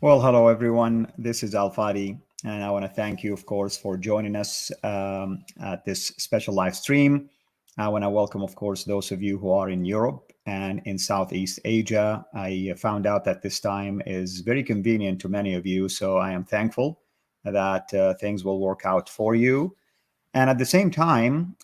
Well, hello everyone. This is Al Fadi, and I want to thank you, of course, for joining us at this special live stream. I want to welcome, of course, those of you who are in Europe and in Southeast Asia. I found out that this time is very convenient to many of you, so I am thankful that things will work out for you. And at the same time,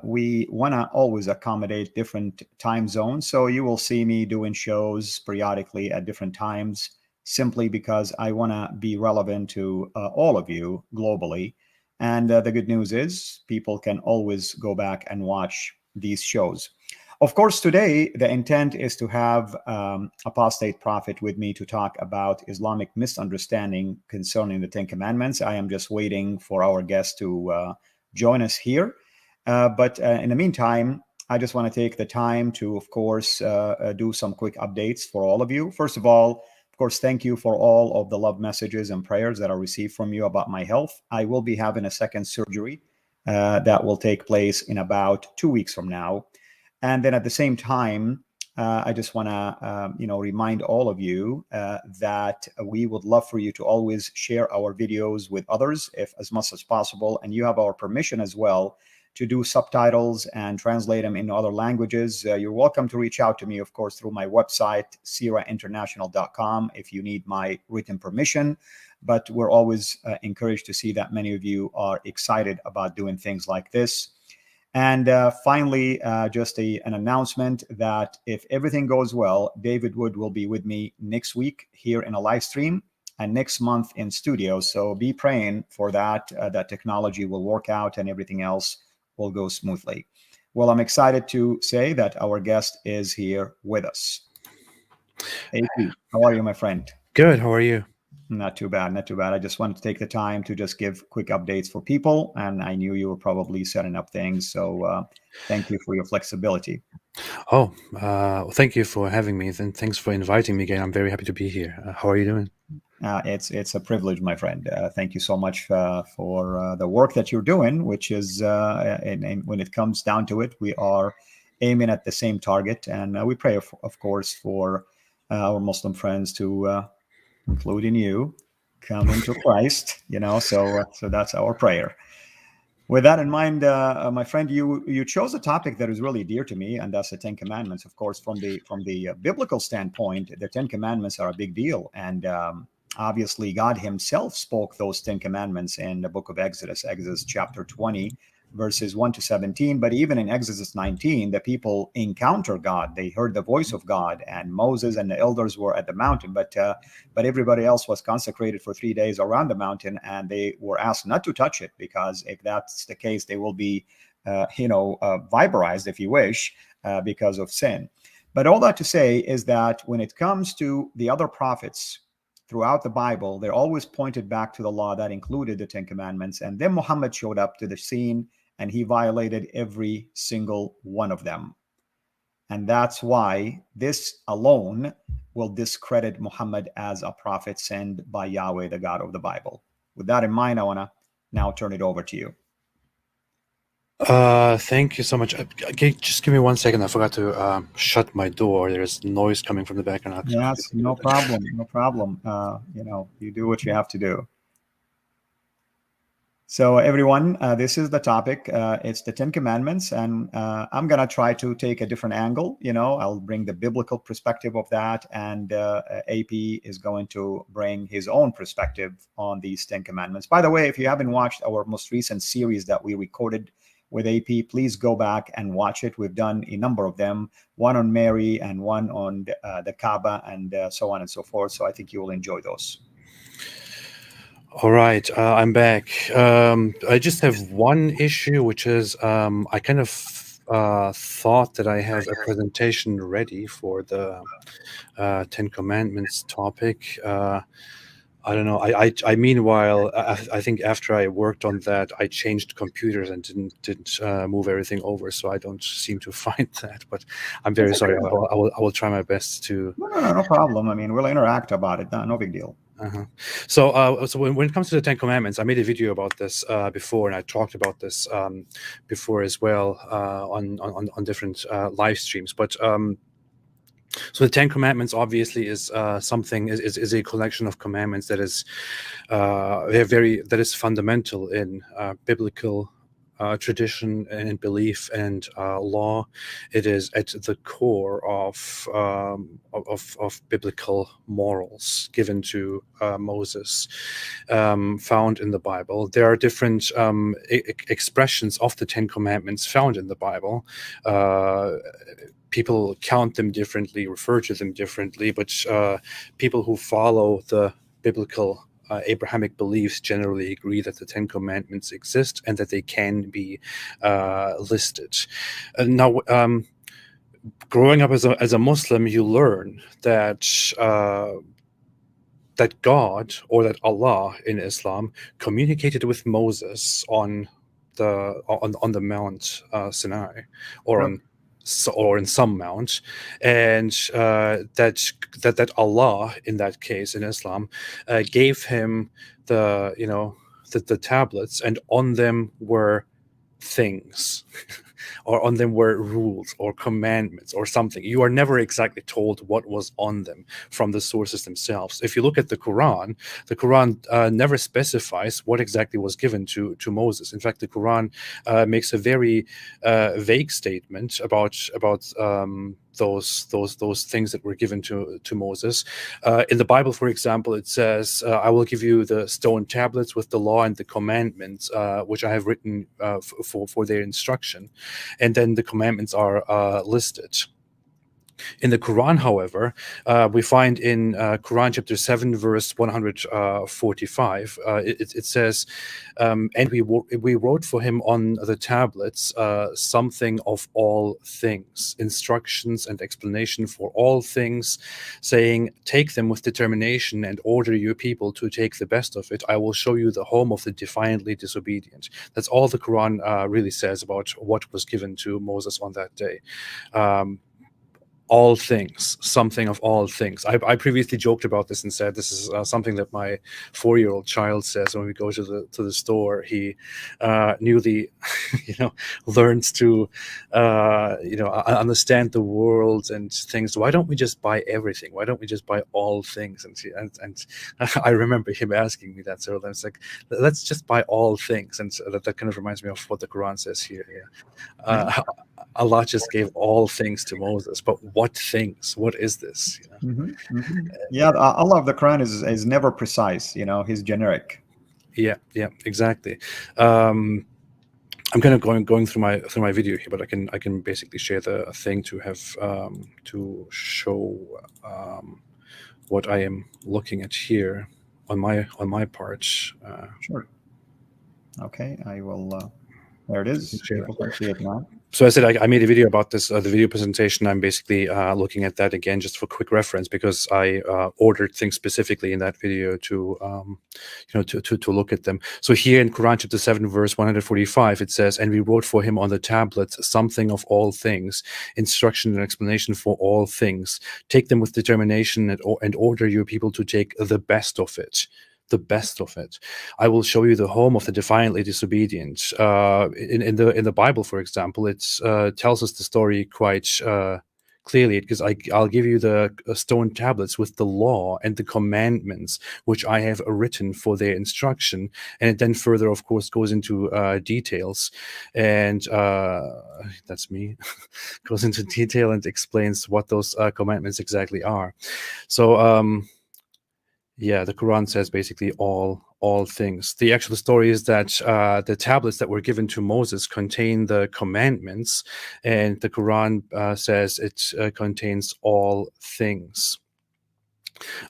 we want to always accommodate different time zones. So you will see me doing shows periodically at different times simply because I want to be relevant to all of you globally. And the good news is people can always go back and watch these shows. Of course, today the intent is to have Apostate Prophet with me to talk about Islamic misunderstanding concerning the Ten Commandments. I am just waiting for our guest to join us here. But in the meantime, I just want to take the time to, of course, do some quick updates for all of you. First of all, of course, thank you for all of the love messages and prayers that I received from you about my health. I will be having a second surgery that will take place in about 2 weeks from now. And then at the same time, I just want to, remind all of you that we would love for you to always share our videos with others, if as much as possible. And you have our permission as well to do subtitles and translate them into other languages. You're welcome to reach out to me, of course, through my website, sirainternational.com, if you need my written permission. But we're always encouraged to see that many of you are excited about doing things like this. And finally, just an announcement that if everything goes well, David Wood will be with me next week here in a live stream and next month in studio. So be praying for that, that technology will work out and everything else will go smoothly. Well, I'm excited to say that our guest is here with us. AP, how are you, my friend? Good. How are you? Not too bad, not too bad. I just wanted to take the time to just give quick updates for people, and I knew you were probably setting up things, so thank you for your flexibility. Oh, thank you for having me, and thanks for inviting me again. I'm very happy to be here. How are you doing? It's a privilege, my friend. Thank you so much for the work that you're doing, which is, and when it comes down to it, we are aiming at the same target, and we pray, of course, for our Muslim friends to, including you, come into Christ. So that's our prayer. With that in mind, my friend, you chose a topic that is really dear to me, and that's the Ten Commandments. Of course, from the biblical standpoint, the Ten Commandments are a big deal, and obviously, God Himself spoke those Ten Commandments in the book of Exodus, Exodus chapter 20, verses 1 to 17. But even in Exodus 19, the people encounter God. They heard the voice of God, and Moses and the elders were at the mountain, but everybody else was consecrated for 3 days around the mountain, and they were asked not to touch it, because if that's the case, they will be, vaporized, if you wish, because of sin. But all that to say is that when it comes to the other prophets throughout the Bible, they're always pointed back to the law that included the Ten Commandments. And then Muhammad showed up to the scene and he violated every single one of them. And that's why this alone will discredit Muhammad as a prophet sent by Yahweh, the God of the Bible. With that in mind, I want to now turn it over to you. Thank you so much. Okay, just give me 1 second. I forgot to shut my door. There's noise coming from the background. Yes, no problem. No problem. You do what you have to do. So everyone, this is the topic. It's the Ten Commandments, and I'm going to try to take a different angle. I'll bring the biblical perspective of that, and AP is going to bring his own perspective on these Ten Commandments. By the way, if you haven't watched our most recent series that we recorded with AP, please go back and watch it. We've done a number of them, one on Mary and one on the Kaaba, and so on and so forth. So I think you will enjoy those. All right, I'm back. I just have one issue, which is I kind of thought that I have a presentation ready for the Ten Commandments topic. I don't know. I meanwhile, I think after I worked on that, I changed computers and didn't move everything over, so I don't seem to find that. But I'm very sorry. I will try my best to. No problem. I mean, we'll interact about it. No big deal. So when it comes to the Ten Commandments, I made a video about this before, and I talked about this before as well on different live streams. But So the Ten Commandments obviously is something is a collection of commandments that is that is fundamental in biblical tradition and belief and law. It is at the core of biblical morals given to Moses, found in the Bible. There are different expressions of the Ten Commandments found in the Bible. People count them differently, refer to them differently, but people who follow the biblical Abrahamic beliefs generally agree that the Ten Commandments exist and that they can be listed. Now, growing up as a Muslim, you learn that that God, or that Allah in Islam, communicated with Moses on the Mount Sinai, or in some mount, and that Allah, in that case in Islam, gave him the tablets, and on them were things. Or on them were rules or commandments or something. You are never exactly told what was on them from the sources themselves. If you look at the Quran never specifies what exactly was given to Moses. In fact, the Quran makes a very vague statement about those things that were given to Moses. In the Bible, for example, it says, "I will give you the stone tablets with the law and the commandments, which I have written for their instruction," and then the commandments are listed. In the Quran, however, we find in Quran chapter 7, verse 145, it says, "And we wrote for him on the tablets something of all things, instructions and explanation for all things, saying, take them with determination and order your people to take the best of it. I will show you the home of the defiantly disobedient." That's all the Quran really says about what was given to Moses on that day. All things, something of all things. I previously joked about this and said this is something that my 4-year-old child says when we go to the store. He newly, learns to, understand the world and things. Why don't we just buy everything? Why don't we just buy all things? And I remember him asking me that several times. Like, let's just buy all things. And so that kind of reminds me of what the Quran says here. Yeah. Allah just gave all things to Moses, but what things? What is this? Yeah, Allah of the Quran is never precise. He's generic. Yeah, exactly. I'm kind of going through my video here, but I can basically share the thing to have to show what I am looking at here on my part. Sure. Okay, I will. There it is. People can see it now. So I said I made a video about this, the video presentation. I'm basically looking at that again just for quick reference, because I ordered things specifically in that video to look at them. So here in Quran chapter 7, verse 145, it says, "And we wrote for him on the tablets something of all things, instruction and explanation for all things. Take them with determination and order your people to take the best of it." The best of it. "I will show you the home of the defiantly disobedient." In the Bible, for example, it tells us the story quite clearly, because I'll give you the stone tablets with the law and the commandments which I have written for their instruction. And it then further, of course, goes into details, and that's me, goes into detail and explains what those commandments exactly are. So yeah, the Quran says basically all things. The actual story is that the tablets that were given to Moses contain the commandments, and the Quran says it contains all things.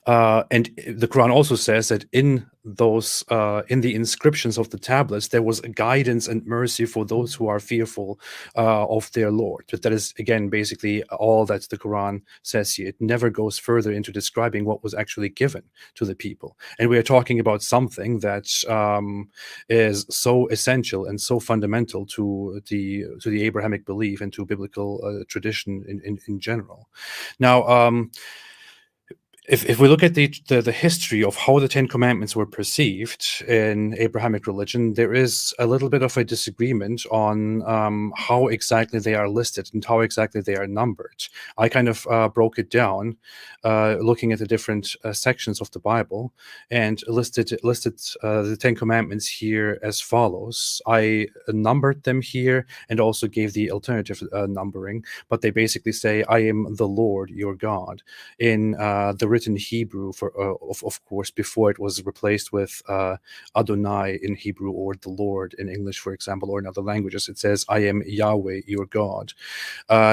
And the Quran also says that in those in the inscriptions of the tablets, there was guidance and mercy for those who are fearful of their Lord. But that is, again, basically all that the Quran says here. It never goes further into describing what was actually given to the people. And we are talking about something that is so essential and so fundamental to the Abrahamic belief and to biblical tradition in general. Now, if we look at the history of how the Ten Commandments were perceived in Abrahamic religion, there is a little bit of a disagreement on how exactly they are listed and how exactly they are numbered. I kind of broke it down, looking at the different sections of the Bible, and listed the Ten Commandments here as follows. I numbered them here and also gave the alternative numbering, but they basically say, "I am the Lord your God." In the written Hebrew, for of course, before it was replaced with Adonai in Hebrew, or the Lord in English, for example, or in other languages, it says, "I am Yahweh your God.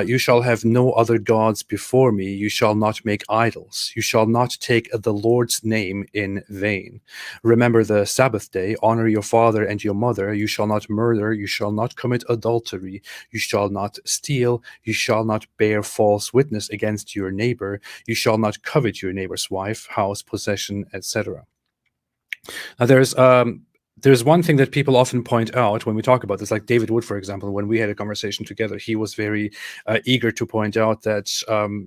You shall have no other gods before me. You shall not make idols. You shall not take the Lord's name in vain. Remember the Sabbath day. Honor your father and your mother. You shall not murder. You shall not commit adultery. You shall not steal. You shall not bear false witness against your neighbor. You shall not covet your neighbor's wife, house, possession, etc." Now, there's one thing that people often point out when we talk about this, like David Wood, for example. When we had a conversation together, he was very eager to point out that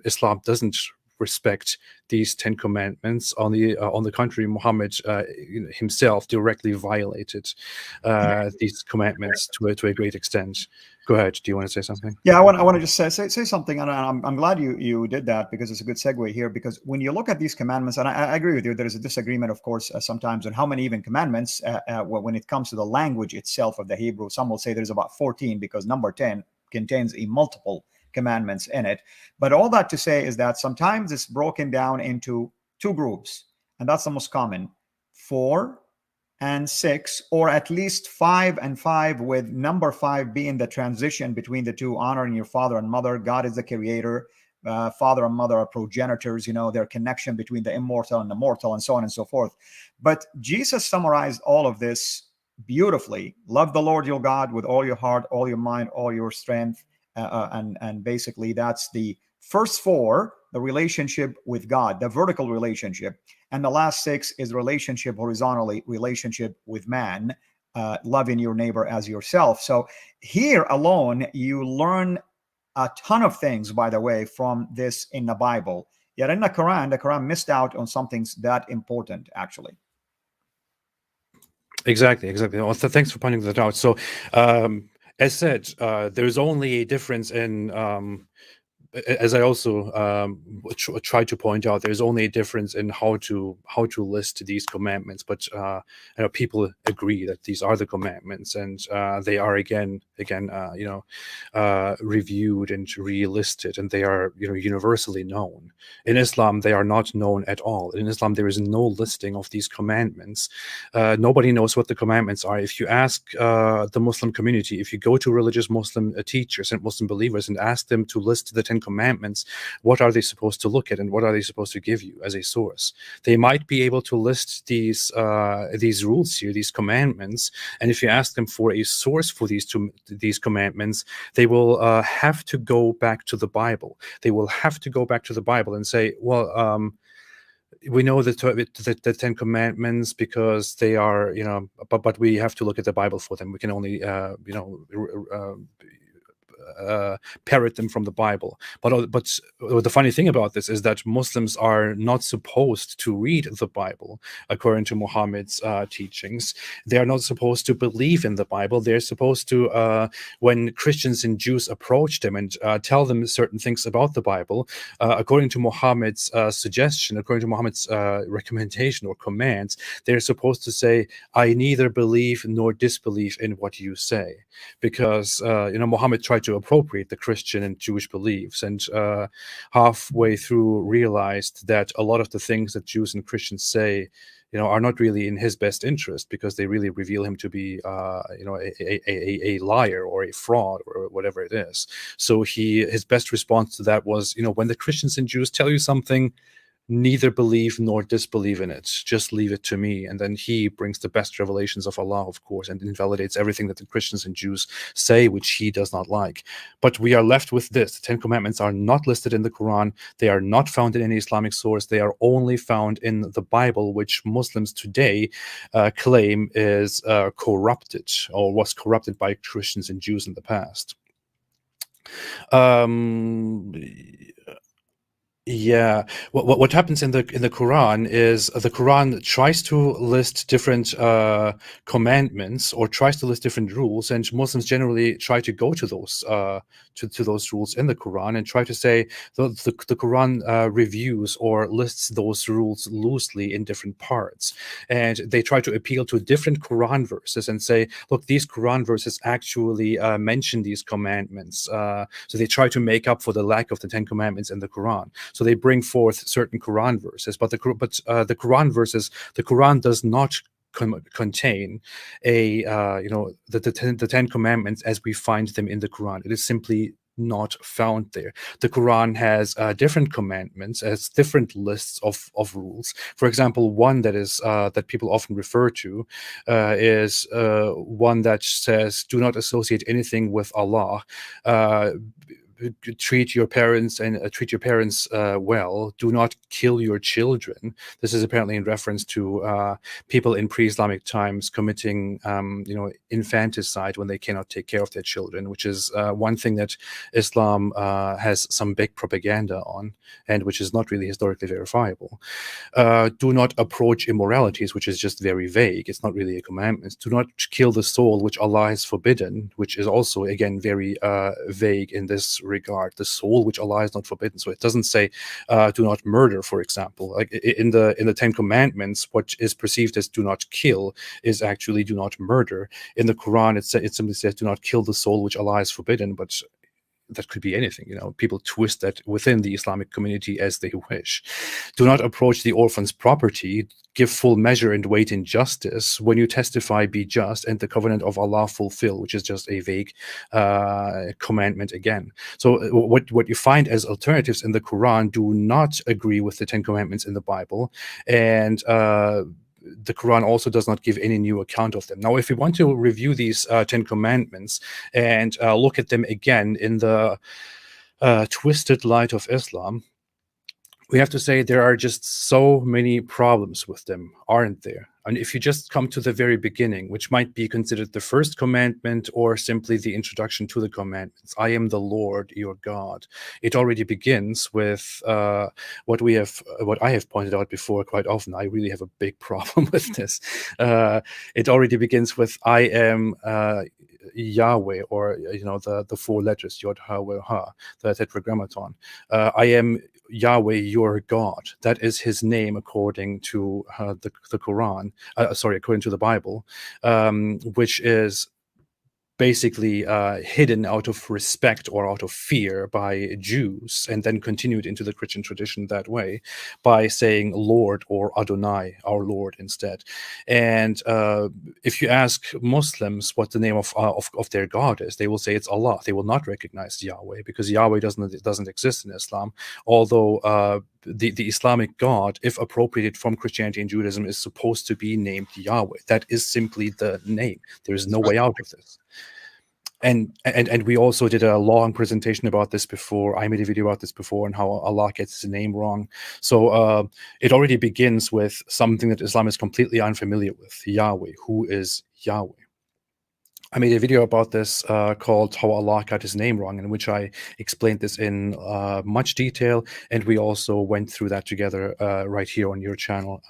Islam doesn't respect these 10 commandments. On the contrary, Muhammad himself directly violated these commandments to a great extent. Go ahead. Do you want to say something? Yeah, I want to just say something, and I'm glad you did that, because it's a good segue here. Because when you look at these commandments, and I agree with you, there is a disagreement, of course, sometimes on how many even commandments when it comes to the language itself of the Hebrew. Some will say there's about 14, because number 10 contains a multiple commandments in it. But all that to say is that sometimes it's broken down into two groups, and that's the most common: 4 and 6, or at least 5 and 5, with number 5 being the transition between the two, honoring your father and mother. God is the creator. Father and mother are progenitors, their connection between the immortal and the mortal, and so on and so forth. But Jesus summarized all of this beautifully. Love the Lord your God with all your heart, all your mind, all your strength. And basically that's the first 4, the relationship with God, the vertical relationship. And the last 6 is relationship horizontally, relationship with man, loving your neighbor as yourself. So here alone, you learn a ton of things, by the way, from this in the Bible. Yet in the Quran missed out on something that important, actually. Exactly. Well, thanks for pointing that out. So, as said, there's only a difference in as I also try to point out, there's only a difference in how to list these commandments. But people agree that these are the commandments, and they are again reviewed and relisted, and they are universally known. In Islam, they are not known at all. In Islam, there is no listing of these commandments. Nobody knows what the commandments are. If you ask the Muslim community, if you go to religious Muslim teachers and Muslim believers and ask them to list the 10 commandments, what are they supposed to look at, and what are they supposed to give you as a source? They might be able to list these rules here, these commandments, and if you ask them for a source for these commandments, they will have to go back to the Bible. They will have to go back to the Bible and say, well, we know the 10 commandments because they are, but we have to look at the Bible for them. We can only, parrot them from the Bible. But the funny thing about this is that Muslims are not supposed to read the Bible according to Muhammad's teachings. They are not supposed to believe in the Bible. They're supposed to, when Christians and Jews approach them and tell them certain things about the Bible, according to Muhammad's suggestion, according to Muhammad's recommendation or commands, they're supposed to say, "I neither believe nor disbelieve in what you say," because Muhammad tried to appropriate the Christian and Jewish beliefs, and halfway through realized that a lot of the things that Jews and Christians say are not really in his best interest, because they really reveal him to be a liar or a fraud or whatever it is. So his best response to that was, when the Christians and Jews tell you something, neither believe nor disbelieve in it. Just leave it to me. And then he brings the best revelations of Allah, of course, and invalidates everything that the Christians and Jews say, which he does not like. But we are left with this. The 10 Commandments are not listed in the Quran. They are not found in any Islamic source. They are only found in the Bible, which Muslims today claim is corrupted, or was corrupted by Christians and Jews in the past. Yeah, what happens in the Quran is the Quran tries to list different commandments or tries to list different rules, and Muslims generally try to go to those to those rules in the Quran and try to say the Quran reviews or lists those rules loosely in different parts, and they try to appeal to different Quran verses and say, look, these Quran verses actually mention these commandments, so they try to make up for the lack of the Ten Commandments in the Quran. So they bring forth certain Quran verses, but the Quran verses, the Quran does not contain a the Ten Commandments as we find them in the Quran. It is simply not found there. The Quran has different commandments, as different lists of rules. For example, one that is that people often refer to is one that says, "Do not associate anything with Allah." Treat your parents well. Do not kill your children. This is apparently in reference to people in pre-Islamic times committing, infanticide when they cannot take care of their children, which is one thing that Islam has some big propaganda on, and which is not really historically verifiable. Do not approach immoralities, which is just very vague. It's not really a commandment. Do not kill the soul, which Allah has forbidden, which is also, again, very vague in this regard. The soul which Allah has not forbidden. So it doesn't say do not murder, for example. Like in the Ten Commandments, what is perceived as do not kill is actually do not murder. In the Quran, it simply says do not kill the soul which Allah has forbidden, but that could be anything. People twist that within the Islamic community as they wish. Do not approach the orphan's property. Give full measure and weight in justice. When you testify, be just, and the covenant of Allah fulfill, which is just a vague commandment again. So what you find as alternatives in the Quran do not agree with the Ten Commandments in the Bible, and the Quran also does not give any new account of them. Now, if we want to review these Ten Commandments and look at them again in the twisted light of Islam, we have to say there are just so many problems with them, aren't there? And if you just come to the very beginning, which might be considered the first commandment or simply the introduction to the commandments, I am the Lord your God. It already begins with what I have pointed out before quite often. I really have a big problem with this. It already begins with I am Yahweh, or the four letters Yod Ha Weh Ha, the Tetragrammaton. I am Yahweh your God. That is his name according to the Quran. According to the Bible, which is basically hidden out of respect or out of fear by Jews, and then continued into the Christian tradition that way by saying Lord or Adonai, our Lord, instead. And if you ask Muslims what the name of their God is, they will say it's Allah. They will not recognize Yahweh, because Yahweh doesn't exist in Islam, although the Islamic God, if appropriated from Christianity and Judaism, is supposed to be named Yahweh. That is simply the name. There is no way out of this. And we also did a long presentation about this before. I made a video about this before, and how Allah gets his name wrong. So it already begins with something that Islam is completely unfamiliar with: Yahweh. Who is Yahweh? I made a video about this called How Allah Got His Name Wrong, in which I explained this in much detail, and we also went through that together right here on your channel.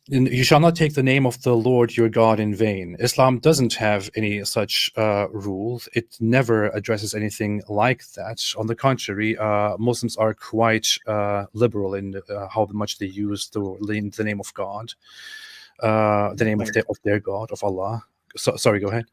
You shall not take the name of the Lord your God in vain. Islam doesn't have any such rules. It never addresses anything like that. On the contrary, Muslims are quite liberal in how much they use the name of God. The name of their God, of Allah. Sorry, go ahead.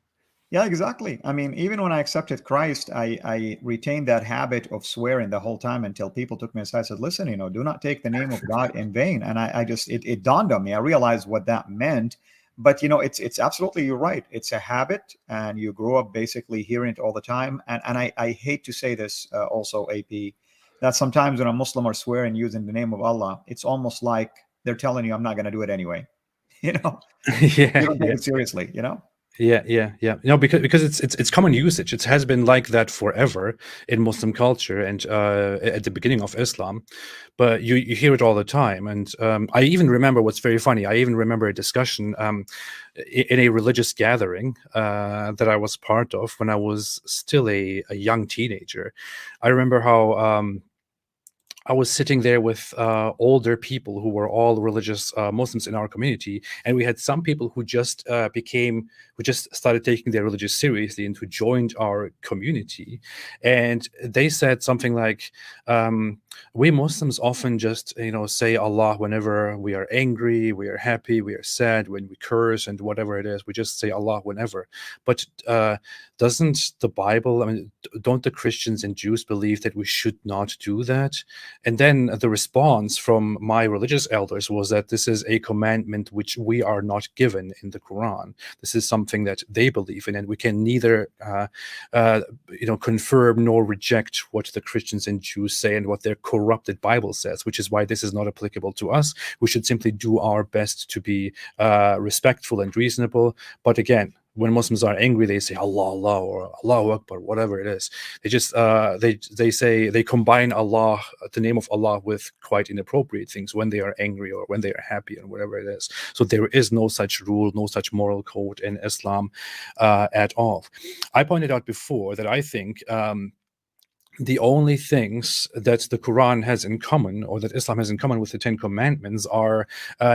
Yeah, exactly. I mean, even when I accepted Christ, I retained that habit of swearing the whole time until people took me aside and said, listen, do not take the name of God in vain. And it dawned on me. I realized what that meant. But, it's absolutely, you're right. It's a habit, and you grow up basically hearing it all the time. And I hate to say this also, AP, that sometimes when a Muslim are swearing using the name of Allah, it's almost like they're telling you, I'm not going to do it anyway. You don't take it seriously, Yeah. You know, because it's common usage. It has been like that forever in Muslim culture and at the beginning of Islam. But you hear it all the time. And I even remember what's very funny. I even remember a discussion in a religious gathering that I was part of when I was still a young teenager. I remember how I was sitting there with older people who were all religious Muslims in our community, and we had some people who just who just started taking their religious seriously and who joined our community, and they said something like, "We Muslims often just say Allah whenever we are angry, we are happy, we are sad, when we curse, and whatever it is, we just say Allah whenever." But doesn't the Bible? I mean, don't the Christians and Jews believe that we should not do that? And then the response from my religious elders was that this is a commandment which we are not given in the Quran. This is something that they believe in, and we can neither, confirm nor reject what the Christians and Jews say and what their corrupted Bible says. Which is why this is not applicable to us. We should simply do our best to be respectful and reasonable. But again, when Muslims are angry, they say Allah, Allah, or Allahu Akbar, whatever it is. They just they combine Allah, the name of Allah, with quite inappropriate things when they are angry or when they are happy and whatever it is. So there is no such rule, no such moral code in Islam at all. I pointed out before that I think the only things that the Quran has in common, or that Islam has in common with the Ten Commandments, are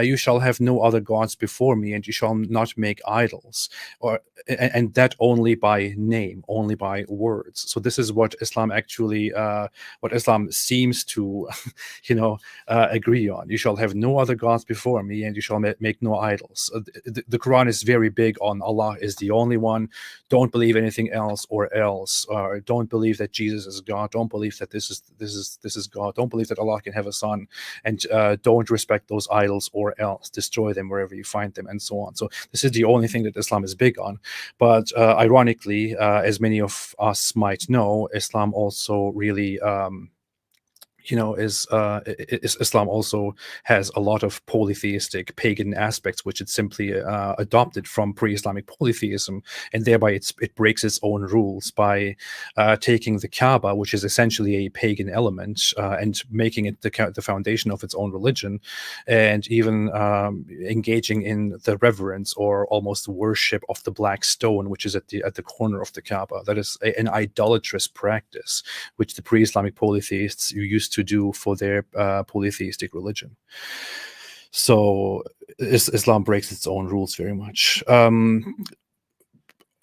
you shall have no other gods before me, and you shall not make idols, and that only by name, only by words. So this is what Islam actually, what Islam seems to, agree on. You shall have no other gods before me, and you shall make no idols. The Quran is very big on Allah is the only one. Don't believe anything else, or don't believe that Jesus is God. Don't believe that this is God. Don't believe that Allah can have a son, and don't respect those idols, or else destroy them wherever you find them, and so on. So this is the only thing that Islam is big on. But ironically, as many of us might know, Islam also really Islam also has a lot of polytheistic pagan aspects, which it simply adopted from pre-Islamic polytheism, and thereby it breaks its own rules by taking the Kaaba, which is essentially a pagan element, and making it the foundation of its own religion, and even engaging in the reverence or almost worship of the black stone, which is at the corner of the Kaaba. That is an idolatrous practice, which the pre-Islamic polytheists used to do for their polytheistic religion. So Islam breaks its own rules very much.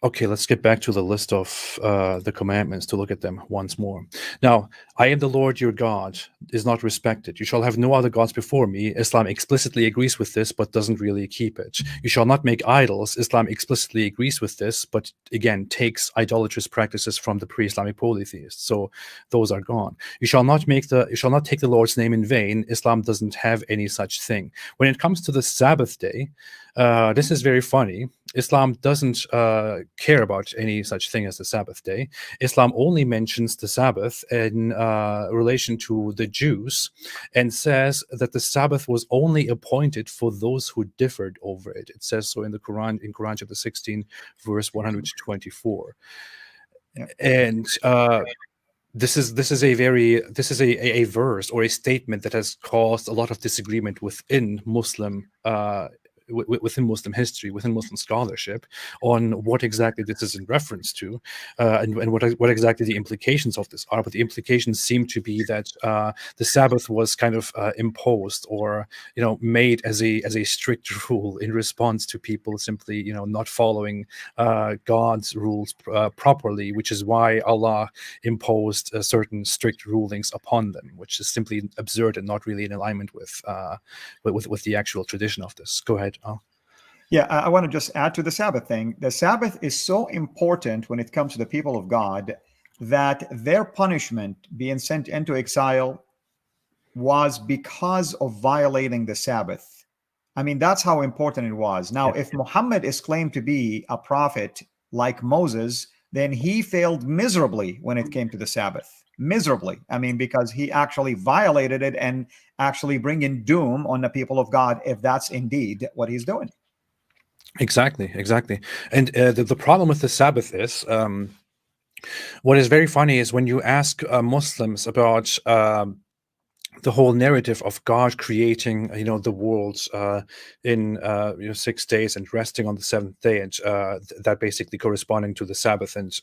Okay, let's get back to the list of the commandments to look at them once more. Now, I am the Lord your God is not respected. You shall have no other gods before me. Islam explicitly agrees with this, but doesn't really keep it. You shall not make idols. Islam explicitly agrees with this, but again, takes idolatrous practices from the pre-Islamic polytheists. So those are gone. You shall not take the Lord's name in vain. Islam doesn't have any such thing. When it comes to the Sabbath day, this is very funny. Islam doesn't care about any such thing as the Sabbath day. Islam only mentions the Sabbath in relation to the Jews, and says that the Sabbath was only appointed for those who differed over it. It says so in the Quran, in Quran chapter 16, verse 124. Yeah. And this is a verse or a statement that has caused a lot of disagreement within Muslim history, within Muslim scholarship, on what exactly this is in reference to, and what exactly the implications of this are. But the implications seem to be that the Sabbath was kind of imposed, or made as a strict rule in response to people simply not following God's rules properly, which is why Allah imposed certain strict rulings upon them, which is simply absurd and not really in alignment with the actual tradition of this. Go ahead. Yeah, I want to just add to the Sabbath thing. The Sabbath is so important when it comes to the people of God that their punishment, being sent into exile, was because of violating the Sabbath. I mean, that's how important it was. Now, if Muhammad is claimed to be a prophet like Moses, then he failed miserably when it came to the Sabbath. Miserably. I mean, because he actually violated it and actually bringing doom on the people of God, if that's indeed what he's doing. Exactly, exactly. And the problem with the Sabbath is, what is very funny is when you ask Muslims about the whole narrative of God creating, the world in 6 days and resting on the seventh day, and that basically corresponding to the Sabbath, and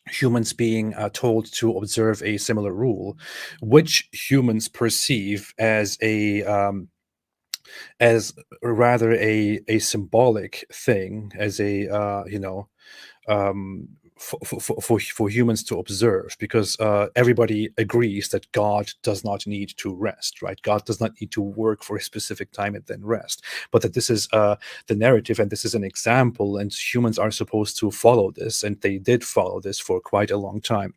humans being told to observe a similar rule, which humans perceive as rather a symbolic thing, as a um, for humans to observe, because everybody agrees that God does not need to rest, right? God does not need to work for a specific time and then rest, but that this is the narrative, and this is an example, and humans are supposed to follow this, and they did follow this for quite a long time.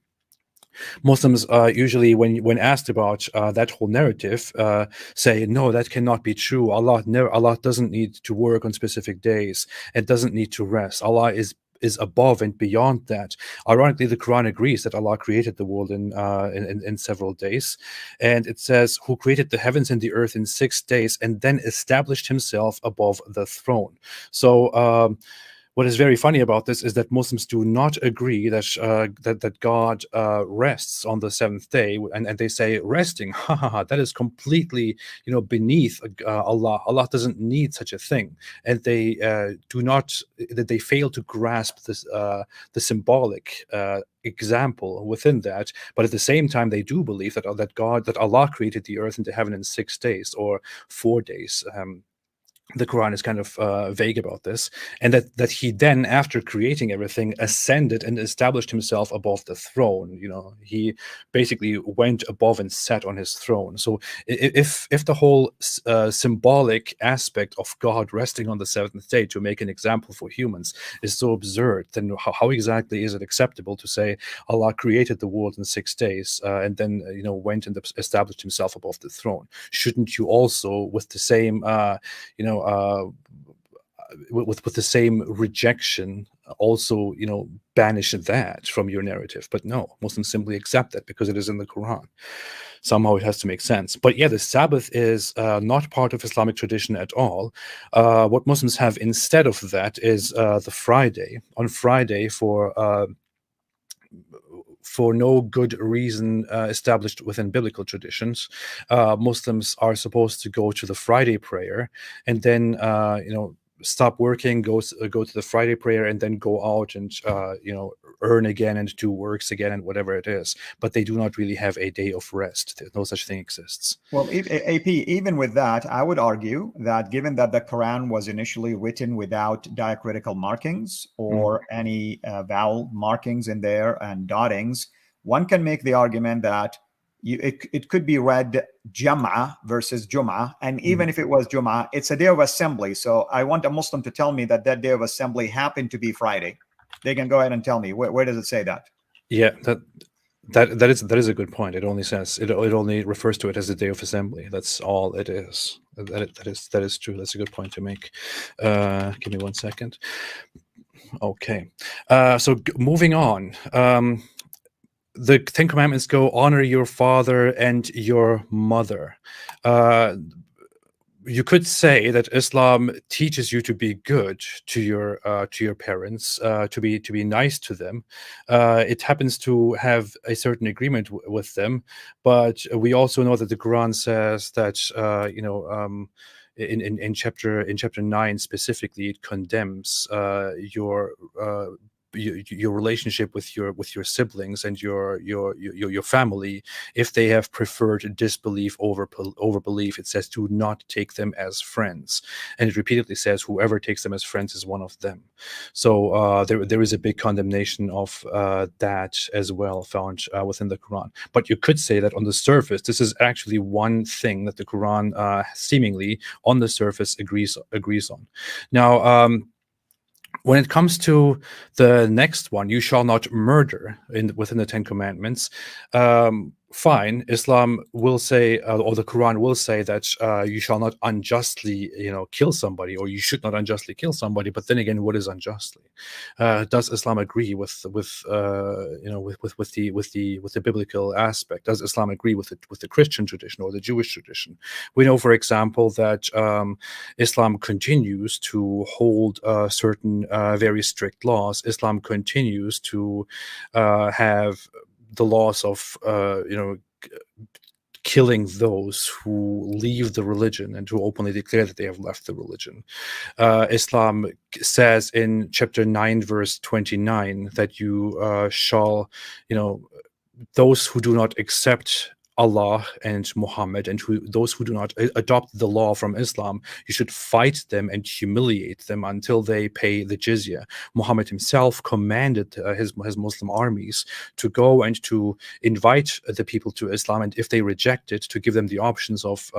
Muslims usually, when asked about that whole narrative, say, no, that cannot be true. Allah doesn't need to work on specific days. It doesn't need to rest. Allah is above and beyond that. Ironically, the Quran agrees that Allah created the world in several days, and it says, "Who created the heavens and the earth in 6 days, and then established Himself above the throne." So. What is very funny about this is that Muslims do not agree that God rests on the seventh day, and they say resting, that is completely beneath Allah. Allah doesn't need such a thing, and they do not that they fail to grasp this the symbolic example within that. But at the same time, they do believe that Allah created the earth and the heaven in 6 days or 4 days. The Quran is kind of vague about this, and that he then, after creating everything, ascended and established himself above the throne. He basically went above and sat on his throne. So if the whole symbolic aspect of God resting on the seventh day to make an example for humans is so absurd, then how exactly is it acceptable to say Allah created the world in 6 days and then went and established himself above the throne? Shouldn't you also, with the same with the same rejection, also banish that from your narrative? But no, Muslims simply accept that because it is in the Quran. Somehow it has to make sense. But yeah, the Sabbath is not part of Islamic tradition at all. What Muslims have instead of that is the Friday. On Friday, for no good reason established within biblical traditions, Muslims are supposed to go to the Friday prayer, and then stop working, go to the Friday prayer, and then go out and earn again and do works again and whatever it is. But they do not really have a day of rest. No such thing exists. Well, AP, even with that, I would argue that given that the Quran was initially written without diacritical markings or any vowel markings in there and dottings, one can make the argument that it could be read Jam'ah versus Jum'ah. And even if it was Jum'ah, it's a day of assembly. So I want a Muslim to tell me that day of assembly happened to be Friday. They can go ahead and tell me, where does it say that? Yeah, that is a good point. It only says it only refers to it as a day of assembly. That's all it is. That is true. That's a good point to make. Give me 1 second. Okay. So moving on. The Ten Commandments go, honor your father and your mother. You could say that Islam teaches you to be good to your parents, to be nice to them. It happens to have a certain agreement with them, but we also know that the Quran says that in chapter 9 specifically, it condemns your relationship with your siblings and your family if they have preferred disbelief over belief. It says, do not take them as friends, and it repeatedly says whoever takes them as friends is one of them. So there is a big condemnation of that as well found within the Quran. But you could say that on the surface, this is actually one thing that the Quran seemingly on the surface agrees on. Now, when it comes to the next one, you shall not murder within the Ten Commandments, fine, Islam will say, or the Quran will say that you shall not unjustly, kill somebody, or you should not unjustly kill somebody. But then again, what is unjustly? Does Islam agree with the biblical aspect? Does Islam agree with the Christian tradition or the Jewish tradition? We know, for example, that Islam continues to hold certain very strict laws. Islam continues to have the laws of killing those who leave the religion and who openly declare that they have left the religion. Islam says in chapter 9 verse 29 that you shall, those who do not accept Allah and Muhammad, and those who do not adopt the law from Islam, you should fight them and humiliate them until they pay the jizya. Muhammad himself commanded his Muslim armies to go and to invite the people to Islam, and if they reject it, to give them the options of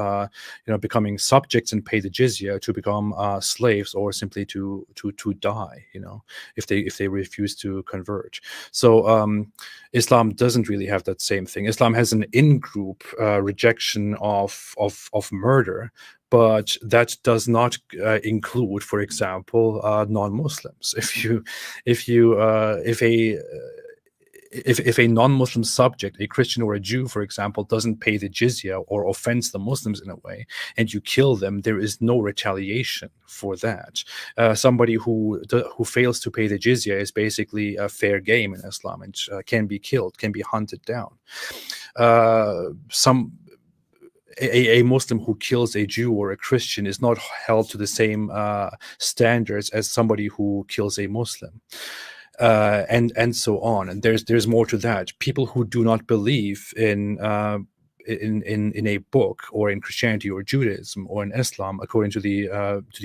becoming subjects and pay the jizya, to become slaves, or simply to die, if they refuse to convert. So Islam doesn't really have that same thing. Islam has an in-group rejection of murder, but that does not include, for example, non-Muslims. If a non-Muslim subject, a Christian or a Jew, for example, doesn't pay the jizya or offends the Muslims in a way, and you kill them, there is no retaliation for that. Somebody who fails to pay the jizya is basically a fair game in Islam, and can be killed, can be hunted down. A Muslim who kills a Jew or a Christian is not held to the same standards as somebody who kills a Muslim. And so on, and there's more to that. People who do not believe in a book, or in Christianity or Judaism or in Islam, according to the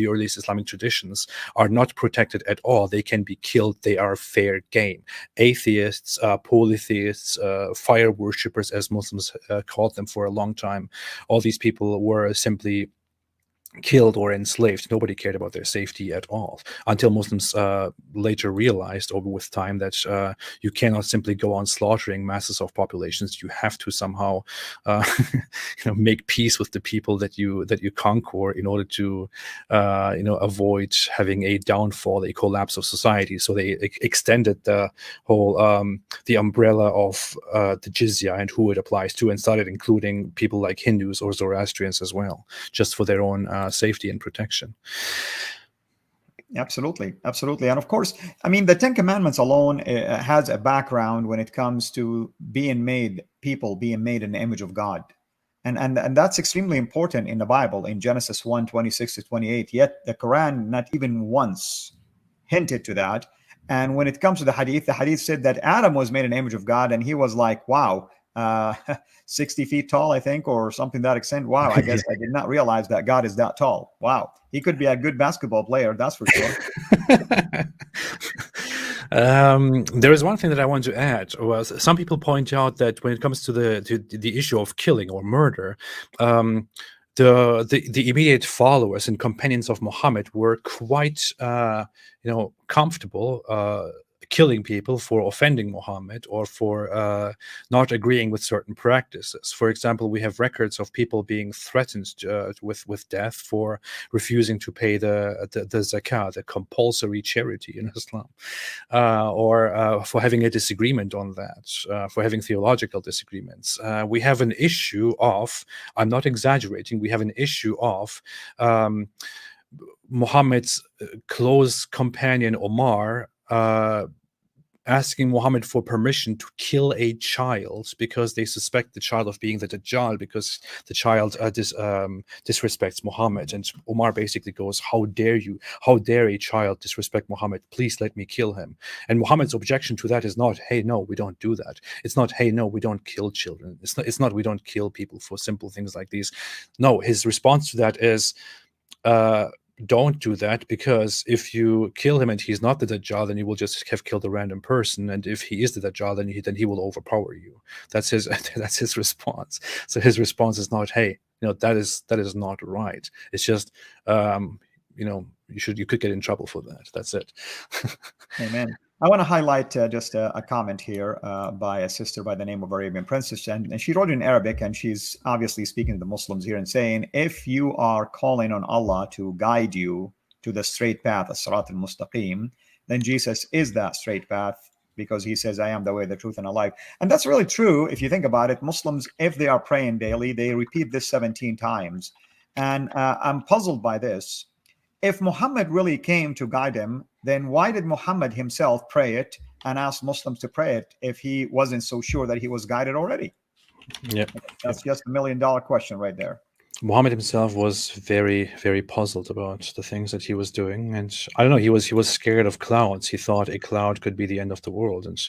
earliest Islamic traditions, are not protected at all. They can be killed. They are fair game. Atheists, polytheists, fire worshippers, as Muslims called them for a long time, all these people were simply killed or enslaved. Nobody cared about their safety at all, until Muslims later realized over with time that you cannot simply go on slaughtering masses of populations. You have to somehow make peace with the people that you conquer, in order to avoid having a downfall, a collapse of society. So they extended the whole the umbrella of the jizya and who it applies to, and started including people like Hindus or Zoroastrians as well, just for their own safety and protection. Absolutely. And of course, I mean, the Ten Commandments alone has a background when it comes to being made in the image of God. And that's extremely important in the Bible, in Genesis 1:26-28. Yet the Quran not even once hinted to that. And when it comes to the hadith said that Adam was made in the image of God, and he was like, wow, 60 feet tall, I think, or something to that extent. Wow, I guess I did not realize that God is that tall. Wow, he could be a good basketball player, that's for sure. There is one thing that I want to add. Well, some people point out that when it comes to the issue of killing or murder, the immediate followers and companions of Muhammad were quite comfortable killing people for offending Muhammad, or for not agreeing with certain practices. For example, we have records of people being threatened with death for refusing to pay the zakah, the compulsory charity in Islam, or for having a disagreement on that, for having theological disagreements. We have an issue of, I'm not exaggerating, we have an issue of Muhammad's close companion Omar asking Muhammad for permission to kill a child because they suspect the child of being the Dajjal, because the child disrespects Muhammad. And Omar basically goes, how dare you? How dare a child disrespect Muhammad? Please let me kill him. And Muhammad's objection to that is not, hey, no, we don't do that. It's not, hey, no, we don't kill children. It's not we don't kill people for simple things like these. No, his response to that is, don't do that, because if you kill him and he's not the Dajjal, then you will just have killed a random person, and if he is the Dajjal, then he will overpower you. That's his response. So his response is not, hey, that is not right. It's just you could get in trouble for that. That's it. Amen. I want to highlight just a comment here by a sister by the name of Arabian Princess, and she wrote in Arabic, and she's obviously speaking to the Muslims here and saying, if you are calling on Allah to guide you to the straight path, as-sirat al-mustaqim, then Jesus is that straight path, because he says, I am the way, the truth, and the life. And that's really true if you think about it. Muslims, if they are praying daily, they repeat this 17 times. And I'm puzzled by this. If Muhammad really came to guide him, then why did Muhammad himself pray it and ask Muslims to pray it if he wasn't so sure that he was guided already? Yeah, that's just $1 million question right there. Muhammad himself was very, very puzzled about the things that he was doing, and I don't know. He was scared of clouds. He thought a cloud could be the end of the world, and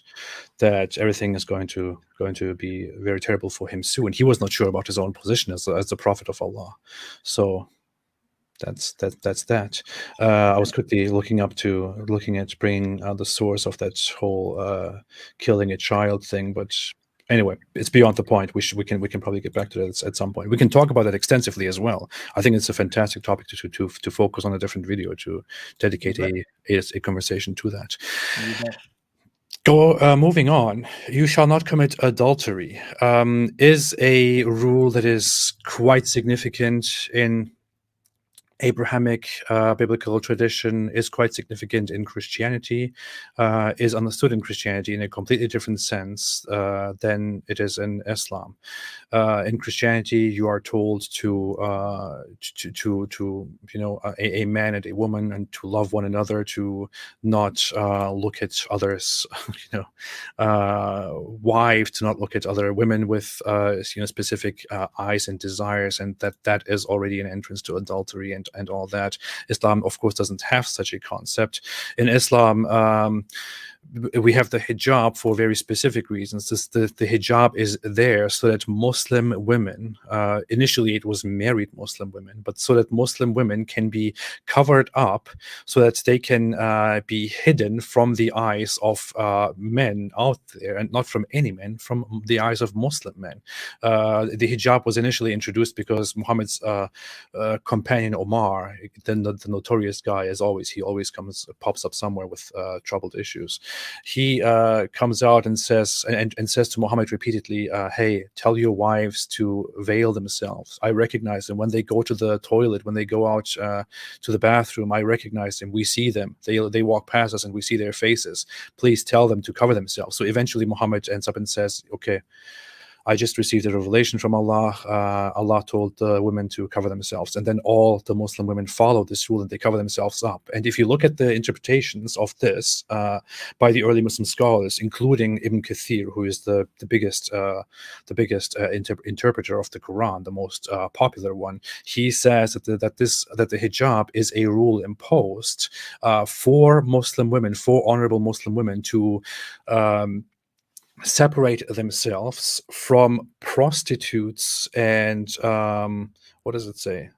that everything is going to be very terrible for him soon. He was not sure about his own position as the prophet of Allah. So that's that. I was quickly looking at bringing the source of that whole killing a child thing, but anyway, it's beyond the point. We can probably get back to that at some point. We can talk about that extensively as well. I think it's a fantastic topic to focus on a different video, to dedicate a conversation to that. Moving on, you shall not commit adultery is a rule that is quite significant in Abrahamic biblical tradition, is quite significant in Christianity, is understood in Christianity in a completely different sense than it is in Islam. In Christianity, you are told to a man and a woman, and to love one another, to not look at others, wives, to not look at other women with specific eyes and desires, and that is already an entrance to adultery and all that. Islam, of course, doesn't have such a concept. In Islam, we have the hijab for very specific reasons. The hijab is there so that Muslim women, initially it was married Muslim women, but so that Muslim women can be covered up, so that they can be hidden from the eyes of men out there, and not from any men, from the eyes of Muslim men. The hijab was initially introduced because Muhammad's companion Omar, the notorious guy, as always, he always pops up somewhere with troubled issues. He comes out and says to Muhammad repeatedly, hey, tell your wives to veil themselves. I recognize them when they go to the toilet, when they go out to the bathroom. I recognize them. We see them. They walk past us and we see their faces. Please tell them to cover themselves. So eventually Muhammad ends up and says, okay, I just received a revelation from Allah. Allah told the women to cover themselves. And then all the Muslim women follow this rule and they cover themselves up. And if you look at the interpretations of this by the early Muslim scholars, including Ibn Kathir, who is the biggest interpreter of the Quran, the most popular one, he says that the hijab is a rule imposed for Muslim women, for honorable Muslim women, to separate themselves from prostitutes and what does it say?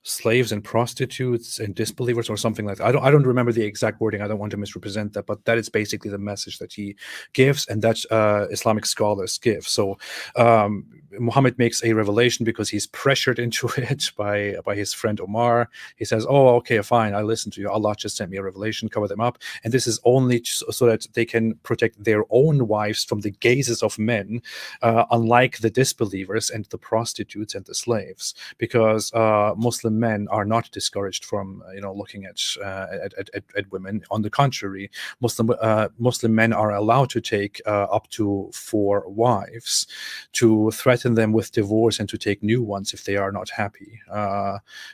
Slaves and prostitutes and disbelievers, or something like that. I don't remember the exact wording. I don't want to misrepresent that, but that is basically the message that he gives, and that Islamic scholars give. So Muhammad makes a revelation because he's pressured into it by his friend Omar. He says, oh, okay, fine, I listen to you. Allah just sent me a revelation, cover them up. And this is only so that they can protect their own wives from the gazes of men, unlike the disbelievers and the prostitutes and the slaves, because Muslim men are not discouraged from looking at women. On the contrary, Muslim men are allowed to take up to 4 wives, to threaten them with divorce and to take new ones if they are not happy.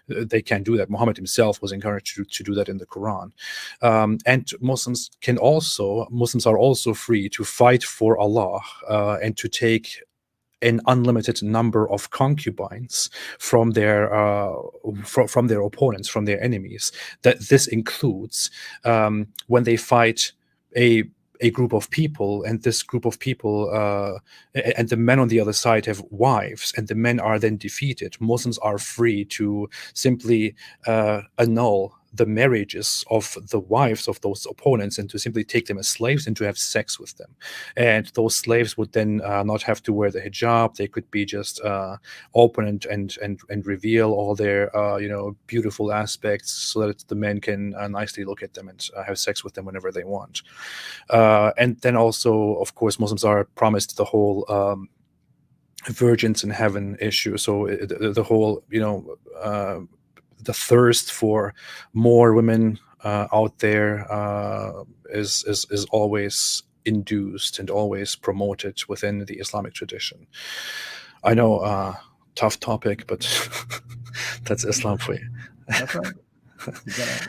They can do that. Muhammad himself was encouraged to do that in the Quran. And Muslims are also free to fight for Allah and to take an unlimited number of concubines from their opponents, from their enemies. That this includes when they fight a group of people, and this group of people and the men on the other side have wives, and the men are then defeated. Muslims are free to simply annul the marriages of the wives of those opponents and to simply take them as slaves and to have sex with them. And those slaves would then not have to wear the hijab. They could be just open and reveal all their beautiful aspects, so that the men can nicely look at them and have sex with them whenever they want. And then also, of course, Muslims are promised the whole virgins in heaven issue. So the whole, the thirst for more women out there is always induced and always promoted within the Islamic tradition. I know, tough topic, but that's Islam for you. That's right.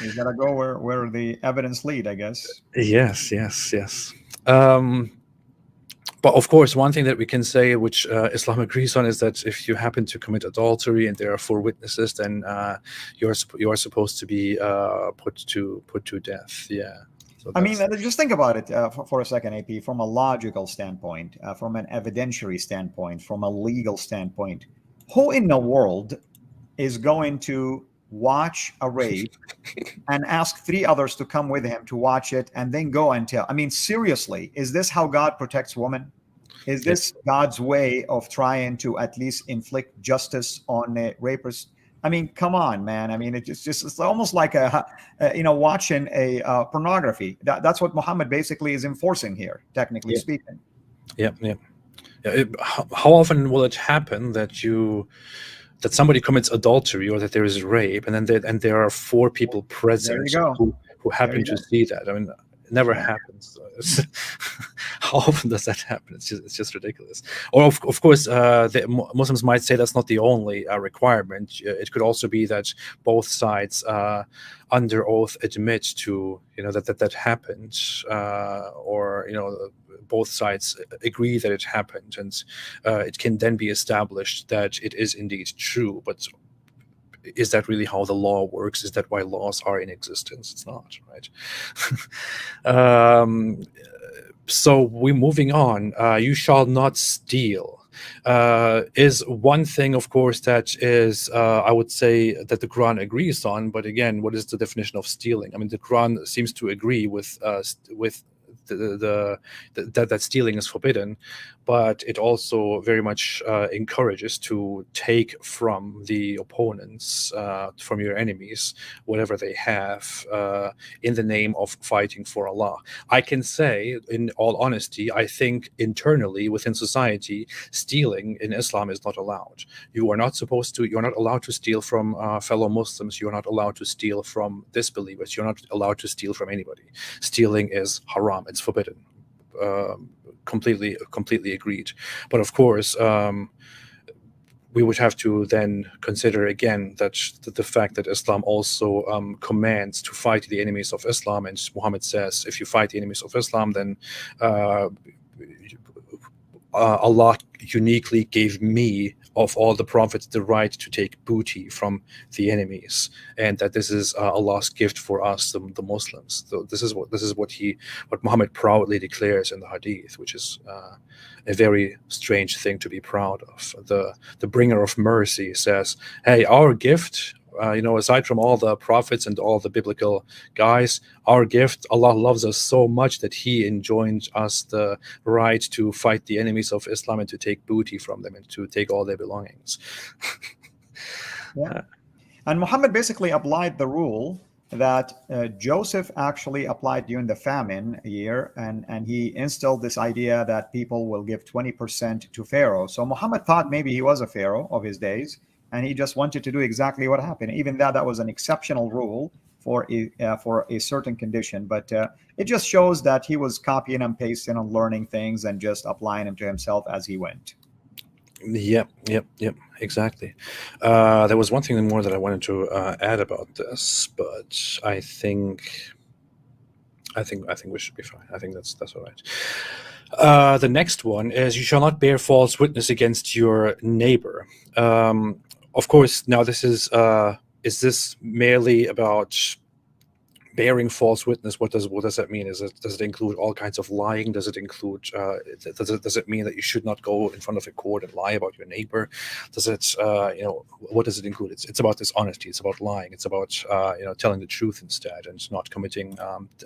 You gotta go where the evidence lead, I guess. Yes. But of course, one thing that we can say, which Islam agrees on, is that if you happen to commit adultery and there are 4 witnesses, then you are supposed to be put to death. Yeah. So I mean, just think about it for a second, AP, from a logical standpoint, from an evidentiary standpoint, from a legal standpoint. Who in the world is going to watch a rape and ask 3 others to come with him to watch it and then go and tell? I mean, seriously, is this how God protects women? Is this God's way of trying to at least inflict justice on rapists? I mean, come on, man. I mean, it's almost like watching a pornography. That's what Muhammad basically is enforcing here, technically speaking. Yeah. How often will it happen that somebody commits adultery or that there is rape, and then there are 4 people present who happen to see that? I mean, it never happens. How often does that happen? It's just ridiculous. Or of course, the Muslims might say that's not the only requirement. It could also be that both sides under oath admit to that happened, or both sides agree that it happened, and it can then be established that it is indeed true. But is that really how the law works? Is that why laws are in existence? It's not, right? So we're moving on. You shall not steal is one thing, of course, that is, I would say, that the Quran agrees on. But again, what is the definition of stealing? I mean, the Quran seems to agree with that stealing is forbidden, but it also very much encourages to take from the opponents, from your enemies, whatever they have, in the name of fighting for Allah. I can say, in all honesty, I think internally within society, stealing in Islam is not allowed. You're not allowed to steal from fellow Muslims. You're not allowed to steal from disbelievers. You're not allowed to steal from anybody. Stealing is haram. It's forbidden. Completely agreed. But of course, we would have to then consider again that the fact that Islam also commands to fight the enemies of Islam, and Muhammad says, if you fight the enemies of Islam, then Allah uniquely gave me, of all the prophets, the right to take booty from the enemies, and that this is Allah's gift for us, the Muslims. So this is what Muhammad proudly declares in the Hadith, which is a very strange thing to be proud of. The bringer of mercy says, "Hey, our gift." Aside from all the prophets and all the biblical guys, our gift, Allah loves us so much that He enjoined us the right to fight the enemies of Islam and to take booty from them and to take all their belongings. Yeah. And Muhammad basically applied the rule that Joseph actually applied during the famine year, and he instilled this idea that people will give 20% to Pharaoh. So Muhammad thought maybe he was a Pharaoh of his days, and he just wanted to do exactly what happened. Even that was an exceptional rule for a certain condition, but it just shows that he was copying and pasting and learning things and just applying them to himself as he went. Yep, exactly. There was one thing more that I wanted to add about this, but I think we should be fine. I think that's all right. The next one is, you shall not bear false witness against your neighbor. Of course, now this is this merely about bearing false witness, what does that mean? Does it include all kinds of lying? Does it include does it mean that you should not go in front of a court and lie about your neighbor? Does it what does it include? It's about dishonesty. It's about lying. It's about telling the truth instead, and not committing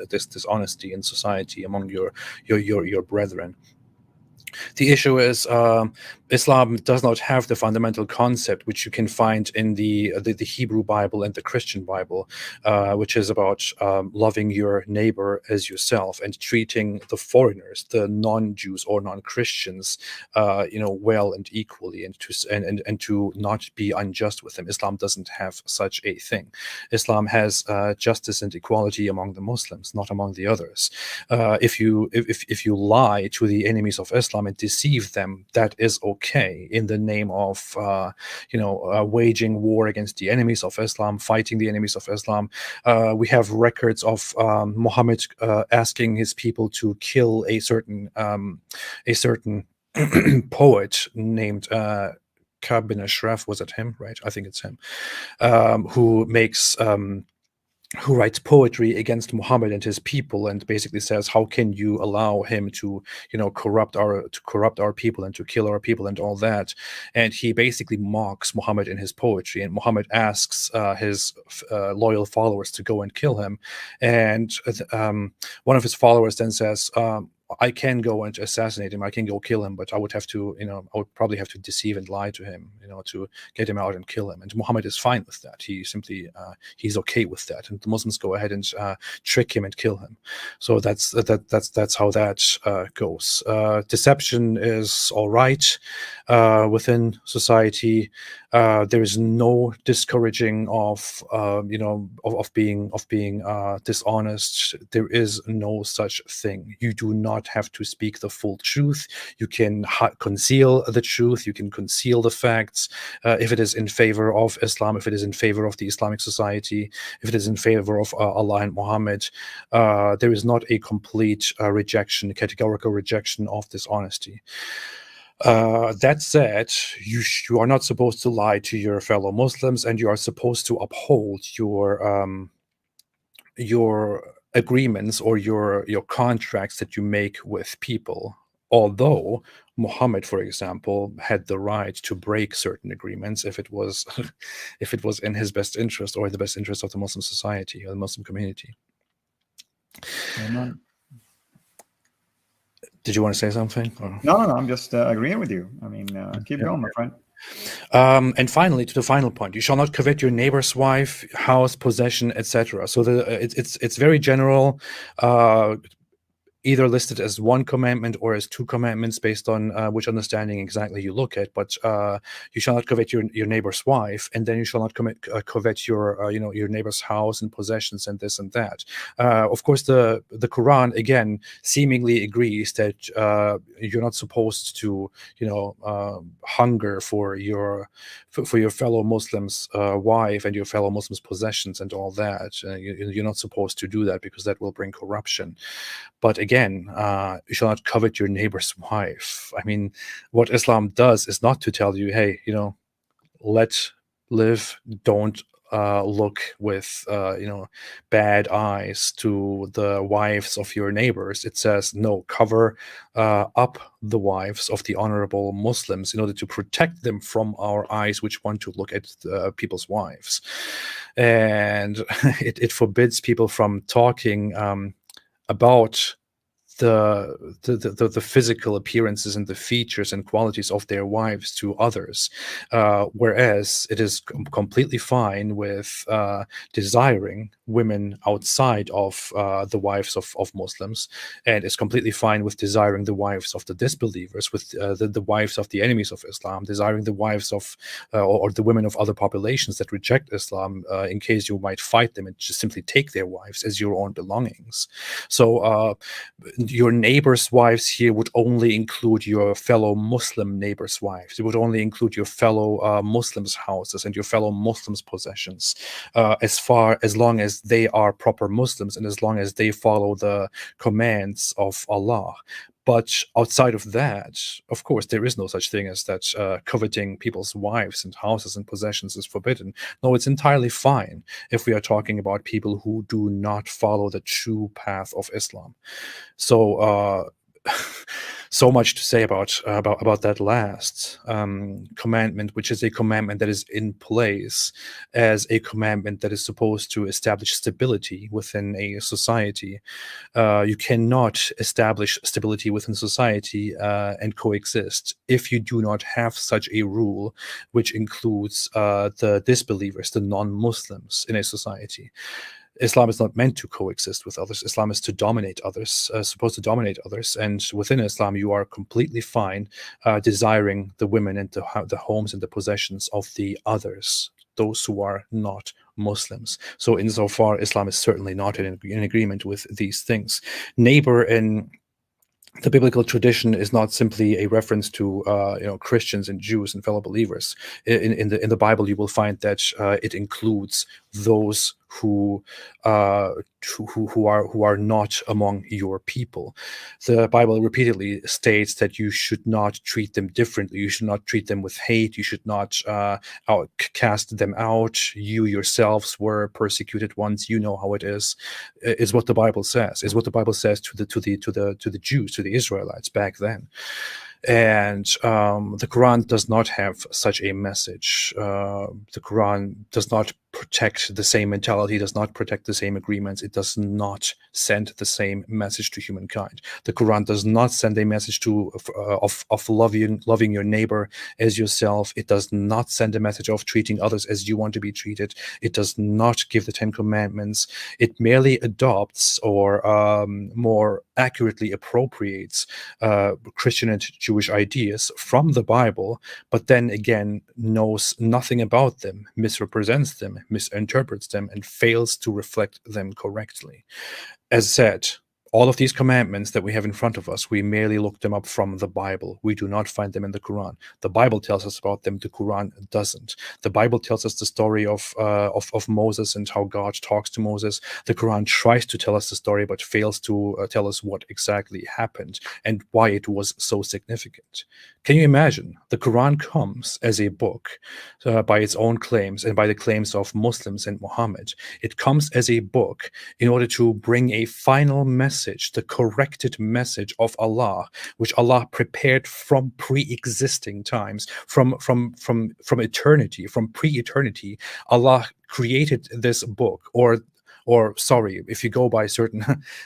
this dishonesty in society among your brethren. The issue is Islam does not have the fundamental concept which you can find in the Hebrew Bible and the Christian Bible, which is about loving your neighbor as yourself and treating the foreigners, the non-Jews or non-Christians, well and equally, and to not be unjust with them. Islam doesn't have such a thing. Islam has justice and equality among the Muslims, not among the others. If you lie to the enemies of Islam and deceive them, that is okay in the name of waging war against the enemies of Islam, fighting the enemies of Islam. We have records of Muhammad asking his people to kill a certain poet named Ka'b bin Ashraf. Was it him? Right, I think it's him, who writes poetry against Muhammad and his people, and basically says, how can you allow him to corrupt our people and to kill our people and all that. And he basically mocks Muhammad in his poetry, and Muhammad asks his loyal followers to go and kill him. And one of his followers then says, I can go and assassinate him, I can go kill him, but I would have to, I would probably have to deceive and lie to him, to get him out and kill him. And Muhammad is fine with that. He simply, he's okay with that. And the Muslims go ahead and trick him and kill him. So that's how that goes. Deception is all right within society. There is no discouraging of being dishonest. There is no such thing. You do not have to speak the full truth. You can conceal the truth. You can conceal the facts if it is in favor of Islam, if it is in favor of the Islamic society, if it is in favor of Allah and Muhammad. There is not a complete rejection, categorical rejection of dishonesty. That said, you are not supposed to lie to your fellow Muslims, and you are supposed to uphold your agreements or your contracts that you make with people. Although Muhammad, for example, had the right to break certain agreements if it was if it was in his best interest or the best interest of the Muslim society or the Muslim community. Amen. Did you want to say something? Or? No, I'm just agreeing with you. I mean, keep going, my friend. And finally, to the final point, you shall not covet your neighbor's wife, house, possession, etc. So it's very general, either listed as one commandment or as two commandments based on which understanding exactly you look at. But you shall not covet your neighbor's wife, and then you shall not covet your your neighbor's house and possessions and this and that. Of course, the Quran again seemingly agrees that you're not supposed to hunger for your fellow Muslim's wife and your fellow Muslim's possessions and all that. You're not supposed to do that because that will bring corruption. But again, you shall not covet your neighbor's wife. I mean, what Islam does is not to tell you, hey, let live, don't look with bad eyes to the wives of your neighbors. It says, no, cover up the wives of the honorable Muslims in order to protect them from our eyes which want to look at people's wives. And it forbids people from talking about the physical appearances and the features and qualities of their wives to others, whereas it is completely fine with desiring women outside of the wives of Muslims, and it's completely fine with desiring the wives of the disbelievers, with the wives of the enemies of Islam, desiring the wives of or the women of other populations that reject Islam, in case you might fight them and just simply take their wives as your own belongings. So your neighbor's wives here would only include your fellow Muslim neighbor's wives. It would only include your fellow Muslims' houses and your fellow Muslims' possessions, as long as they are proper Muslims and as long as they follow the commands of Allah. But outside of that, of course, there is no such thing as that coveting people's wives and houses and possessions is forbidden. No, it's entirely fine if we are talking about people who do not follow the true path of Islam. So, so much to say about that last commandment, which is a commandment that is in place as a commandment that is supposed to establish stability within a society. You cannot establish stability within society and coexist if you do not have such a rule, which includes the disbelievers, the non-Muslims in a society. Islam is not meant to coexist with others. Islam is to dominate others, supposed to dominate others. And within Islam, you are completely fine desiring the women and the homes and the possessions of the others, those who are not Muslims. So insofar, Islam is certainly not in agreement with these things. Neighbor in the biblical tradition is not simply a reference to Christians and Jews and fellow believers. In the Bible, you will find that it includes those who are not among your people. The Bible repeatedly states that you should not treat them differently. You should not treat them with hate. You should not cast them out. You yourselves were persecuted once. You know how it is what the Bible says. Is what the Bible says to the Jews, to the Israelites back then. And the Quran does not have such a message. The Quran does not protect the same mentality, does not protect the same agreements. It does not send the same message to humankind. The Quran does not send a message of loving your neighbor as yourself. It does not send a message of treating others as you want to be treated. It does not give the Ten Commandments. It merely adopts or more accurately appropriates Christian and Jewish ideas from the Bible, but then again knows nothing about them, misrepresents them, misinterprets them, and fails to reflect them correctly. As said, all of these commandments that we have in front of us, we merely look them up from the Bible. We do not find them in the Quran. The Bible tells us about them. The Quran doesn't. The Bible tells us the story of Moses and how God talks to Moses. The Quran tries to tell us the story, but fails to tell us what exactly happened and why it was so significant. Can you imagine? The Quran comes as a book by its own claims and by the claims of Muslims and Muhammad. It comes as a book in order to bring a final message, the corrected message of Allah, which Allah prepared from pre-existing times, from eternity, from pre-eternity. Allah created this book, or sorry, if you go by certain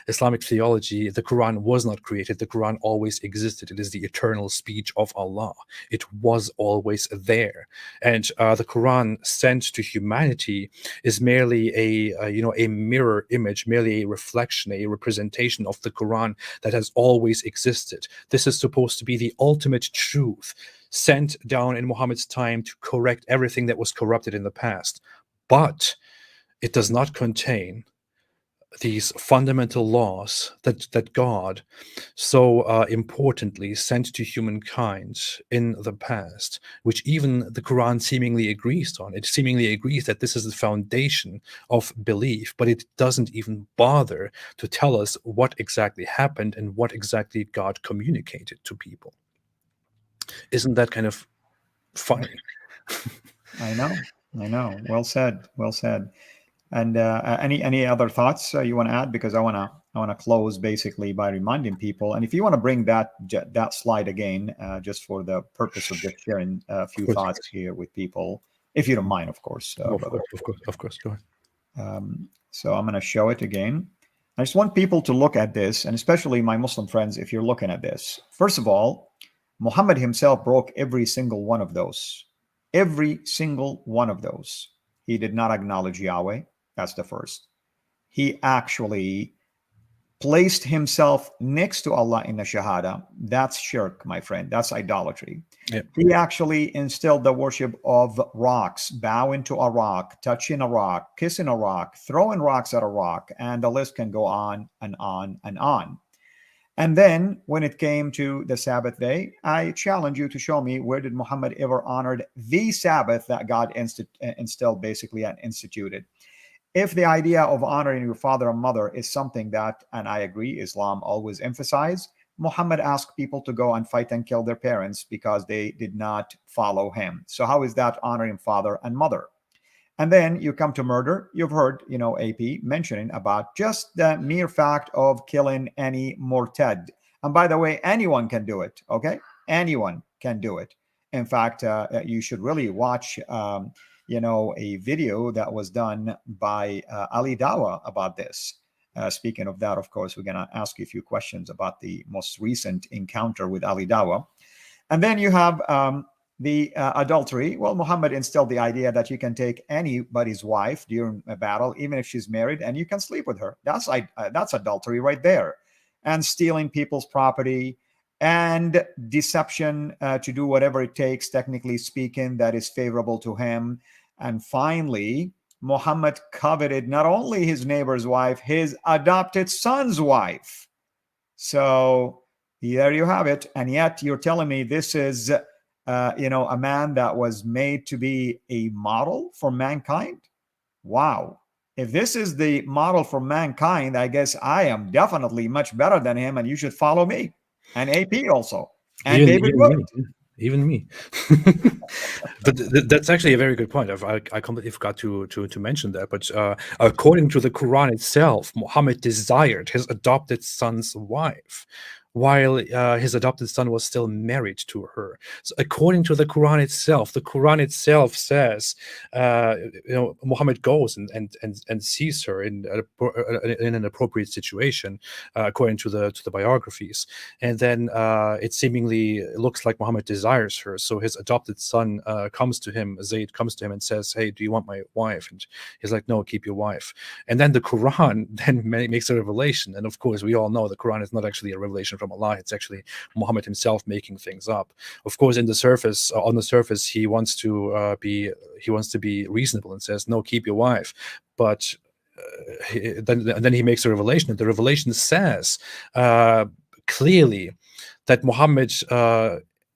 Islamic theology, the Quran was not created. The Quran always existed. It is the eternal speech of Allah. It was always there. And the Quran sent to humanity is merely a mirror image, merely a reflection, a representation of the Quran that has always existed. This is supposed to be the ultimate truth sent down in Muhammad's time to correct everything that was corrupted in the past. But it does not contain these fundamental laws that God so importantly sent to humankind in the past, which even the Quran seemingly agrees on. It seemingly agrees that this is the foundation of belief, but it doesn't even bother to tell us what exactly happened and what exactly God communicated to people. Isn't that kind of funny? I know. Well said. And any other thoughts you want to add? Because I want to close basically by reminding people. And if you want to bring that slide again, just for the purpose of just sharing a few thoughts here with people, if you don't mind, of course. Of course. Go ahead. So I'm going to show it again. I just want people to look at this, and especially my Muslim friends, if you're looking at this. First of all, Muhammad himself broke every single one of those. Every single one of those. He did not acknowledge Yahweh. That's the first. He actually placed himself next to Allah in the Shahada. That's shirk, my friend. That's idolatry. Yep. He actually instilled the worship of rocks, bowing to a rock, touching a rock, kissing a rock, throwing rocks at a rock, and the list can go on and on and on. And then when it came to the Sabbath day, I challenge you to show me where did Muhammad ever honored the Sabbath that God instilled basically and instituted. If the idea of honoring your father and mother is something that, and I agree, Islam always emphasized, Muhammad asked people to go and fight and kill their parents because they did not follow him. So how is that honoring father and mother? And then you come to murder. You've heard, AP mentioning about just the mere fact of killing any murtad. And by the way, anyone can do it. Okay, anyone can do it. In fact, you should really watch, a video that was done by Ali Dawa about this. Speaking of that, of course, we're going to ask you a few questions about the most recent encounter with Ali Dawa. And then you have the adultery. Well, Muhammad instilled the idea that you can take anybody's wife during a battle, even if she's married, and you can sleep with her. That's adultery right there. And stealing people's property and deception to do whatever it takes, technically speaking, that is favorable to him. And finally, Muhammad coveted not only his neighbor's wife, his adopted son's wife. So there you have it. And yet you're telling me this is, a man that was made to be a model for mankind? Wow. If this is the model for mankind, I guess I am definitely much better than him, and you should follow me. And AP also. And David Wood. Even me. But that's actually a very good point. I completely forgot to mention that. But according to the Quran itself, Muhammad desired his adopted son's wife, while his adopted son was still married to her. So according to the Quran itself says, Muhammad goes and sees her in an appropriate situation, according to the biographies, and then it seemingly looks like Muhammad desires her. So his adopted son comes to him, Zayd comes to him and says, "Hey, do you want my wife?" And he's like, "No, keep your wife." And then the Quran then makes a revelation, and of course we all know the Quran is not actually a revelation from Allah. It's actually Muhammad himself making things up. Of course, on the surface, he wants to be reasonable and says, "No, keep your wife." But then he makes a revelation, and the revelation says clearly that Muhammad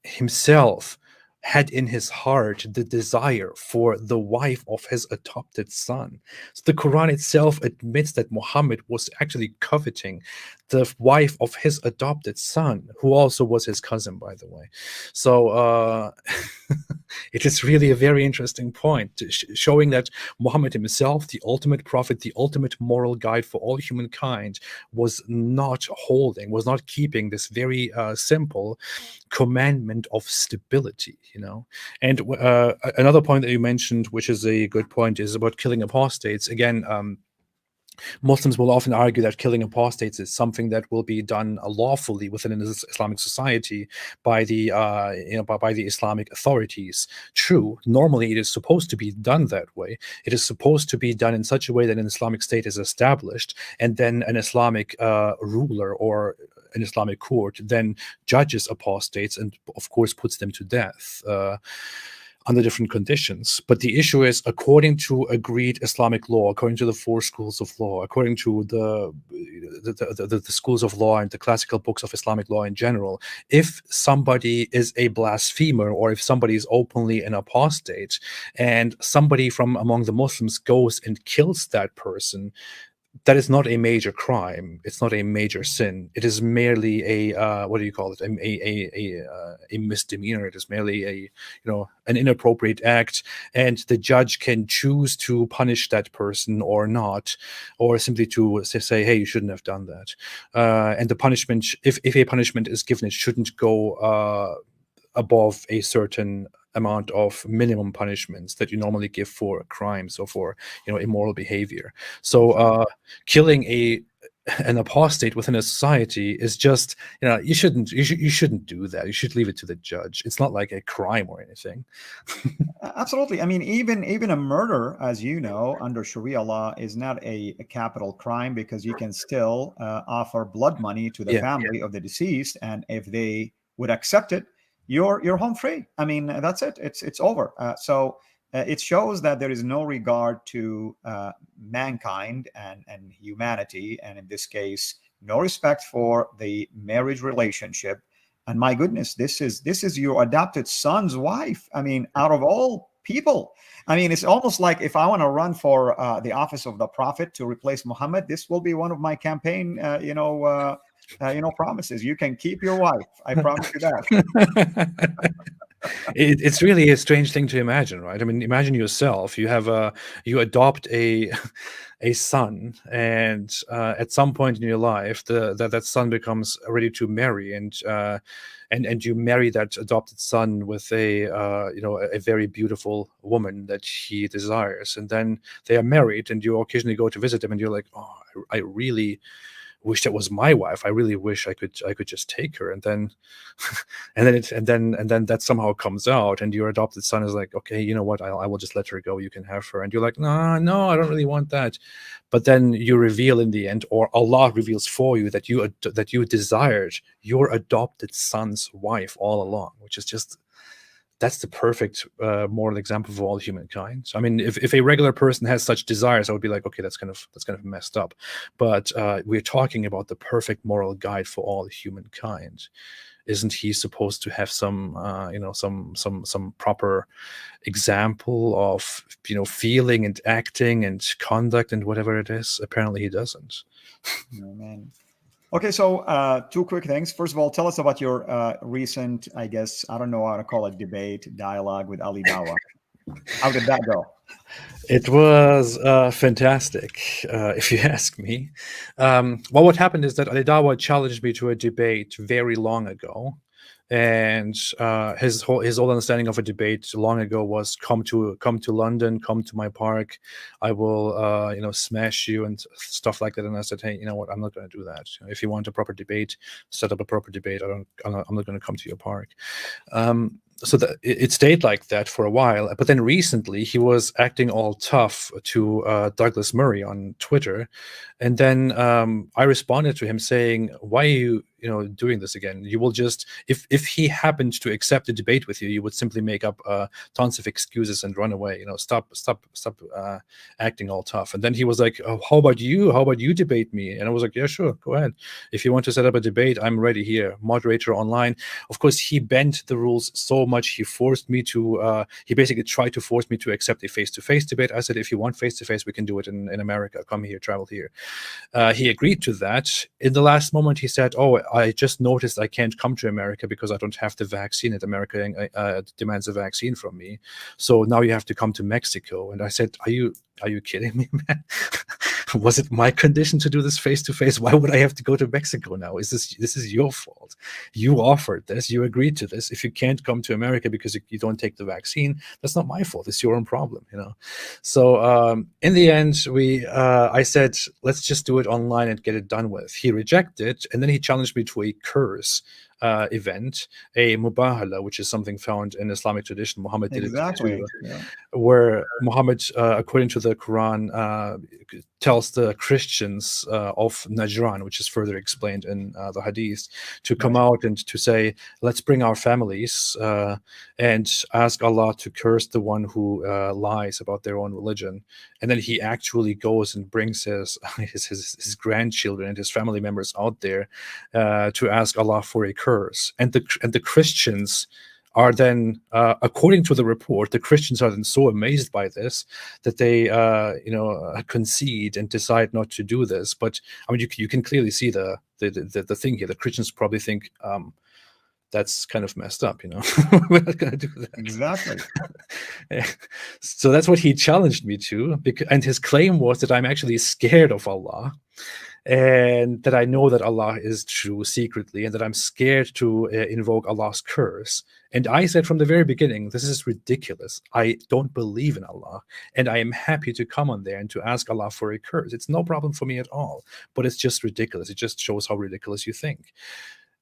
himself had in his heart the desire for the wife of his adopted son. So the Quran itself admits that Muhammad was actually coveting the wife of his adopted son, who also was his cousin, by the way. So it is really a very interesting point, showing that Muhammad himself, the ultimate prophet, the ultimate moral guide for all humankind, was not keeping this very simple commandment of stability, And another point that you mentioned, which is a good point, is about killing apostates. Again, Muslims will often argue that killing apostates is something that will be done lawfully within an Islamic society by the by the Islamic authorities. True, normally it is supposed to be done that way. It is supposed to be done in such a way that an Islamic state is established, and then an Islamic ruler or an Islamic court then judges apostates and, of course, puts them to death under different conditions. But the issue is, according to agreed Islamic law, according to the 4 schools of law, according to the schools of law and the classical books of Islamic law in general, if somebody is a blasphemer, or if somebody is openly an apostate, and somebody from among the Muslims goes and kills that person, that is not a major crime. It's not a major sin. It is merely a what do you call it? A misdemeanor. It is merely an inappropriate act, and the judge can choose to punish that person or not, or simply to say, "Hey, you shouldn't have done that." And the punishment, if a punishment is given, it shouldn't go above a certain amount of minimum punishments that you normally give for crimes or for immoral behavior. So killing an apostate within a society is just you shouldn't do that. You should leave it to the judge. It's not like a crime or anything. Absolutely. I mean, even a murder, as you know, under Sharia law is not a capital crime, because you can still offer blood money to the family of the deceased, and if they would accept it, you're home free. I mean, that's it. It's over. So it shows that there is no regard to mankind and humanity, and in this case, no respect for the marriage relationship. And my goodness, this is your adopted son's wife. I mean, out of all people, I mean, it's almost like if I want to run for the office of the prophet to replace Muhammad, this will be one of my campaign, promises. You can keep your wife. I promise you that. It's really a strange thing to imagine, right? I mean, imagine yourself. You adopt a son, and at some point in your life, that son becomes ready to marry, and you marry that adopted son with a very beautiful woman that he desires, and then they are married, and you occasionally go to visit them, and you're like, oh, I really wish that was my wife. I really wish I could just take her. And then and then that somehow comes out, and your adopted son is like, okay, you know what, I will just let her go, you can have her. And you're like, no, I don't really want that. But then you reveal in the end, or Allah reveals for you, that you desired your adopted son's wife all along, which is just, that's the perfect moral example for all humankind. So, I mean, if a regular person has such desires, I would be like, okay, that's kind of messed up. But we're talking about the perfect moral guide for all humankind. Isn't he supposed to have some proper example of feeling and acting and conduct and whatever it is? Apparently, he doesn't. Oh, man. Okay, so two quick things. First of all, tell us about your recent, I guess, I don't know how to call it, debate, dialogue with Ali Dawah. How did that go? It was fantastic, if you ask me. Well, what happened is that Ali Dawah challenged me to a debate very long ago. And his whole understanding of a debate long ago was come to London, come to my park, I will smash you and stuff like that. And I said, hey, you know what, I'm not going to do that. If you want a proper debate, set up a proper debate. I'm not going to come to your park. So it stayed like that for a while, but then recently he was acting all tough to Douglas Murray on Twitter, and then I responded to him saying, "Why are you doing this again? You will just, if he happened to accept a debate with you, you would simply make up tons of excuses and run away. Stop acting all tough." And then he was like, "Oh, how about you? How about you debate me?" And I was like, "Yeah, sure, go ahead. If you want to set up a debate, I'm ready here. Moderator online." Of course, he bent the rules so much. He forced me to. He basically tried to force me to accept a face-to-face debate. I said, "If you want face-to-face, we can do it in America. Come here, travel here." He agreed to that. In the last moment, he said, "Oh, I just noticed I can't come to America because I don't have the vaccine, and America demands a vaccine from me. So now you have to come to Mexico." And I said, Are you kidding me, man? Was it my condition to do this face to face? Why would I have to go to Mexico now? This is your fault. You offered this, you agreed to this. If you can't come to America because you don't take the vaccine, that's not my fault. It's your own problem, So in the end, I said, let's just do it online and get it done with. He rejected, and then he challenged me to a curse event, a mubahala, which is something found in Islamic tradition. Muhammad did it too, where Muhammad, according to the Quran, tells the Christians of Najran, which is further explained in the Hadith, to come out and to say, let's bring our families and ask Allah to curse the one who lies about their own religion. And then he actually goes and brings his grandchildren and his family members out there to ask Allah for a curse. And the Christians are then, according to the report, the Christians are then so amazed by this that they, concede and decide not to do this. But I mean, you can clearly see the thing here. The Christians probably think that's kind of messed up, We're not going to do that. Exactly. So that's what he challenged me to, and his claim was that I'm actually scared of Allah, and that I know that Allah is true secretly, and that I'm scared to invoke Allah's curse. And I said from the very beginning, this is ridiculous. I don't believe in Allah, and I am happy to come on there and to ask Allah for a curse. It's no problem for me at all, but it's just ridiculous. It just shows how ridiculous you think.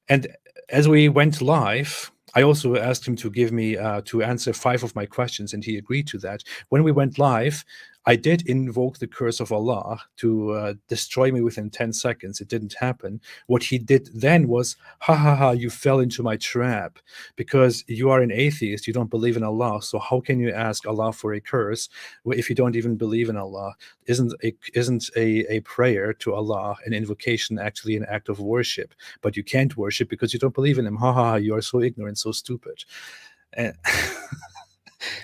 And as we went live, I also asked him to give me to answer 5 of my questions, and he agreed to that. When we went live, I did invoke the curse of Allah to destroy me within 10 seconds. It didn't happen. What he did then was, you fell into my trap because you are an atheist. You don't believe in Allah. So how can you ask Allah for a curse if you don't even believe in Allah? Isn't a prayer to Allah, an invocation, actually an act of worship? But you can't worship because you don't believe in him. You are so ignorant, so stupid.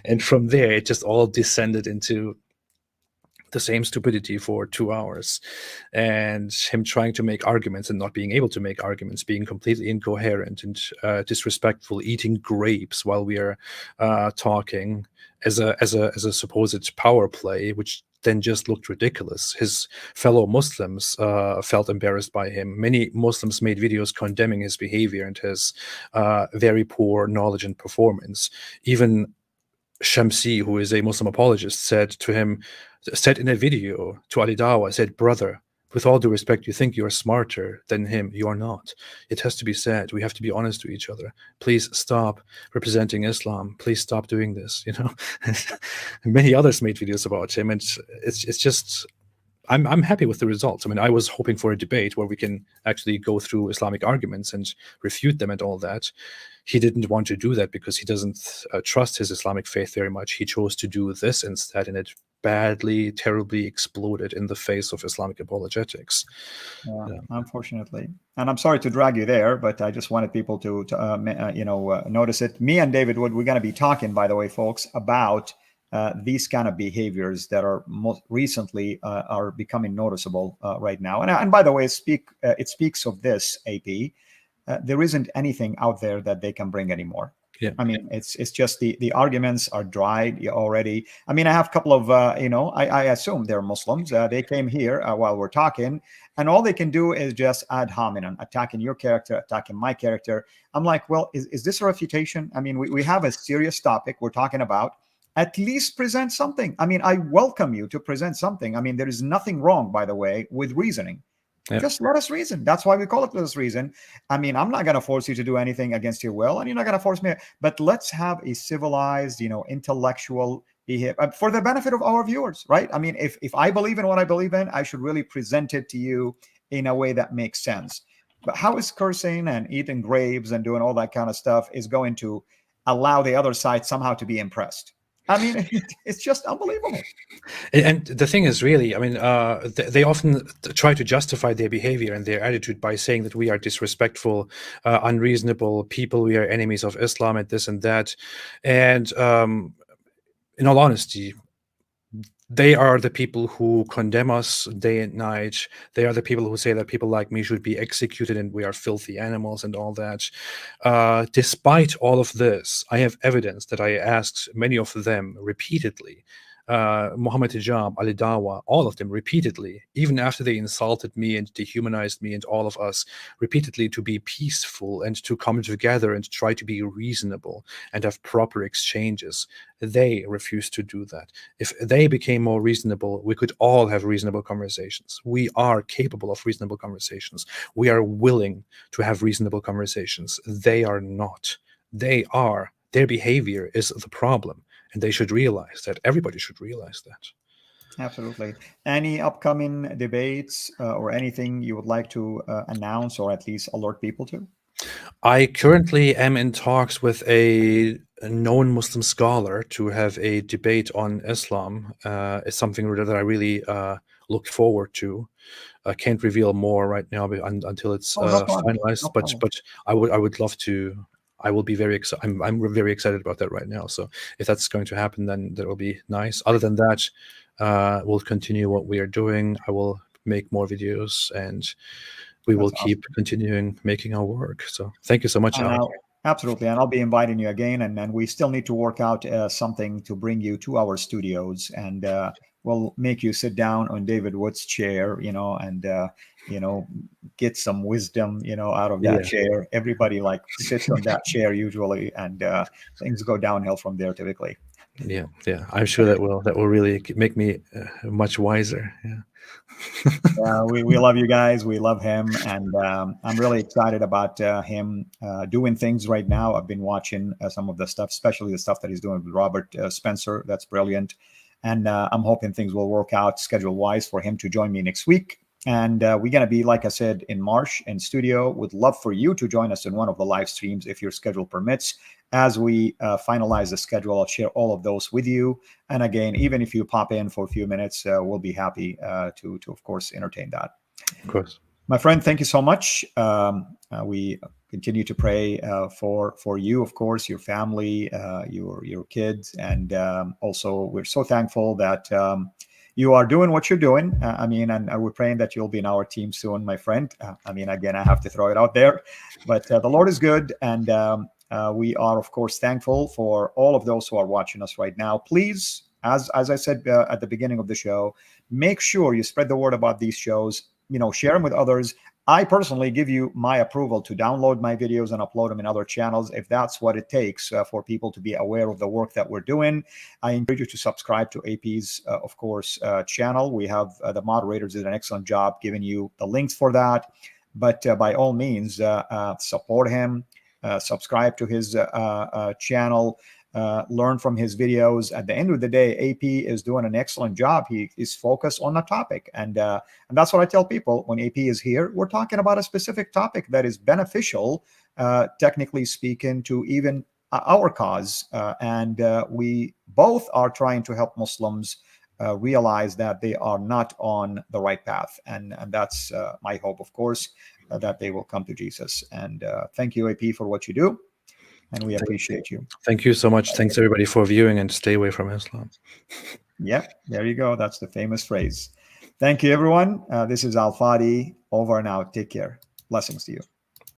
And from there, it just all descended into the same stupidity for 2 hours, and him trying to make arguments and not being able to make arguments, being completely incoherent and disrespectful, eating grapes while we are talking as a supposed power play, which then just looked ridiculous. His fellow Muslims felt embarrassed by him. Many Muslims made videos condemning his behavior and his very poor knowledge and performance. Even Shamsi, who is a Muslim apologist, said in a video to Ali Dawa, said, "Brother, with all due respect, you think you are smarter than him. You are not. It has to be said. We have to be honest to each other. Please stop representing Islam. Please stop doing this." Many others made videos about him, and it's just. I'm happy with the results. I mean, I was hoping for a debate where we can actually go through Islamic arguments and refute them and all that. He didn't want to do that because he doesn't trust his Islamic faith very much. He chose to do this instead, and it badly, terribly exploded in the face of Islamic apologetics. Yeah. Unfortunately. And I'm sorry to drag you there, but I just wanted people to notice it. Me and David Wood, we're going to be talking, by the way, folks, about these kind of behaviors that are most recently are becoming noticeable right now. And by the way, it speaks of this, AP. There isn't anything out there that they can bring anymore. Yeah. I mean, it's just the arguments are dried already. I mean, I have a couple of, I assume they're Muslims. They came here while we're talking, and all they can do is just ad hominem, attacking your character, attacking my character. I'm like, well, is this a refutation? I mean, we have a serious topic we're talking about. At least present something. I mean, I welcome you to present something. I mean, there is nothing wrong, by the way, with reasoning. Yeah. Just let us reason. That's why we call it let us reason. I mean, I'm not going to force you to do anything against your will, and you're not going to force me. But let's have a civilized, intellectual behavior for the benefit of our viewers, right? I mean, if I believe in what I believe in, I should really present it to you in a way that makes sense. But how is cursing and eating grapes and doing all that kind of stuff is going to allow the other side somehow to be impressed? I mean, it's just unbelievable. And the thing is, really, I mean, they often try to justify their behavior and their attitude by saying that we are disrespectful, unreasonable people, we are enemies of Islam and this and that. And in all honesty, they are the people who condemn us day and night. They are the people who say that people like me should be executed and we are filthy animals and all that. Despite all of this, I have evidence that I asked many of them repeatedly. Muhammad Hijab, Ali Dawa, all of them repeatedly, even after they insulted me and dehumanized me and all of us, repeatedly to be peaceful and to come together and try to be reasonable and have proper exchanges. They refused to do that. If they became more reasonable, we could all have reasonable conversations. We are capable of reasonable conversations. We are willing to have reasonable conversations. They are not. Their behavior is the problem. And they should realize that. Everybody should realize that. Absolutely. Any upcoming debates or anything you would like to announce or at least alert people to? I currently am in talks with a known Muslim scholar to have a debate on Islam. It's something that I really look forward to. I can't reveal more right now until it's finalized. But I would love to. I will be very excited. I'm very excited about that right now. So if that's going to happen, then that will be nice. Other than that, we'll continue what we are doing. I will make more videos, and we will keep continuing making our work. So thank you so much, Al. Absolutely. And I'll be inviting you again. And we still need to work out something to bring you to our studios. And we'll make you sit down on David Wood's chair, and get some wisdom, out of that chair. Everybody sits on that chair usually, and things go downhill from there typically. Yeah. I'm sure that will really make me much wiser. Yeah. We love you guys. We love him, and I'm really excited about him doing things right now. I've been watching some of the stuff, especially the stuff that he's doing with Robert Spencer. That's brilliant, and I'm hoping things will work out schedule-wise for him to join me next week. And we're going to be, like I said, in March in studio. Would love for you to join us in one of the live streams if your schedule permits. As we finalize the schedule, I'll share all of those with you. And again, even if you pop in for a few minutes, we'll be happy to of course, entertain that. Of course. My friend, thank you so much. We continue to pray for you, of course, your family, your kids. And also, we're so thankful that you are doing what you're doing. I mean, and we're praying that you'll be in our team soon, my friend. I mean, again, I have to throw it out there, but the Lord is good. And we are, of course, thankful for all of those who are watching us right now. Please, as I said at the beginning of the show, make sure you spread the word about these shows, share them with others. I personally give you my approval to download my videos and upload them in other channels if that's what it takes for people to be aware of the work that we're doing. I encourage you to subscribe to AP's, of course, channel. We have the moderators did an excellent job giving you the links for that. But by all means, support him, subscribe to his channel. Learn from his videos. At the end of the day, AP is doing an excellent job. He is focused on a topic. And that's what I tell people when AP is here. We're talking about a specific topic that is beneficial, technically speaking, to even our cause. And we both are trying to help Muslims realize that they are not on the right path. And that's my hope, of course, that they will come to Jesus. And thank you, AP, for what you do. And we appreciate you. Thank you so much. Thanks, everybody, for viewing, and stay away from Islam. Yep, there you go. That's the famous phrase. Thank you, everyone. This is Al Fadi, over and out. Take care. Blessings to you.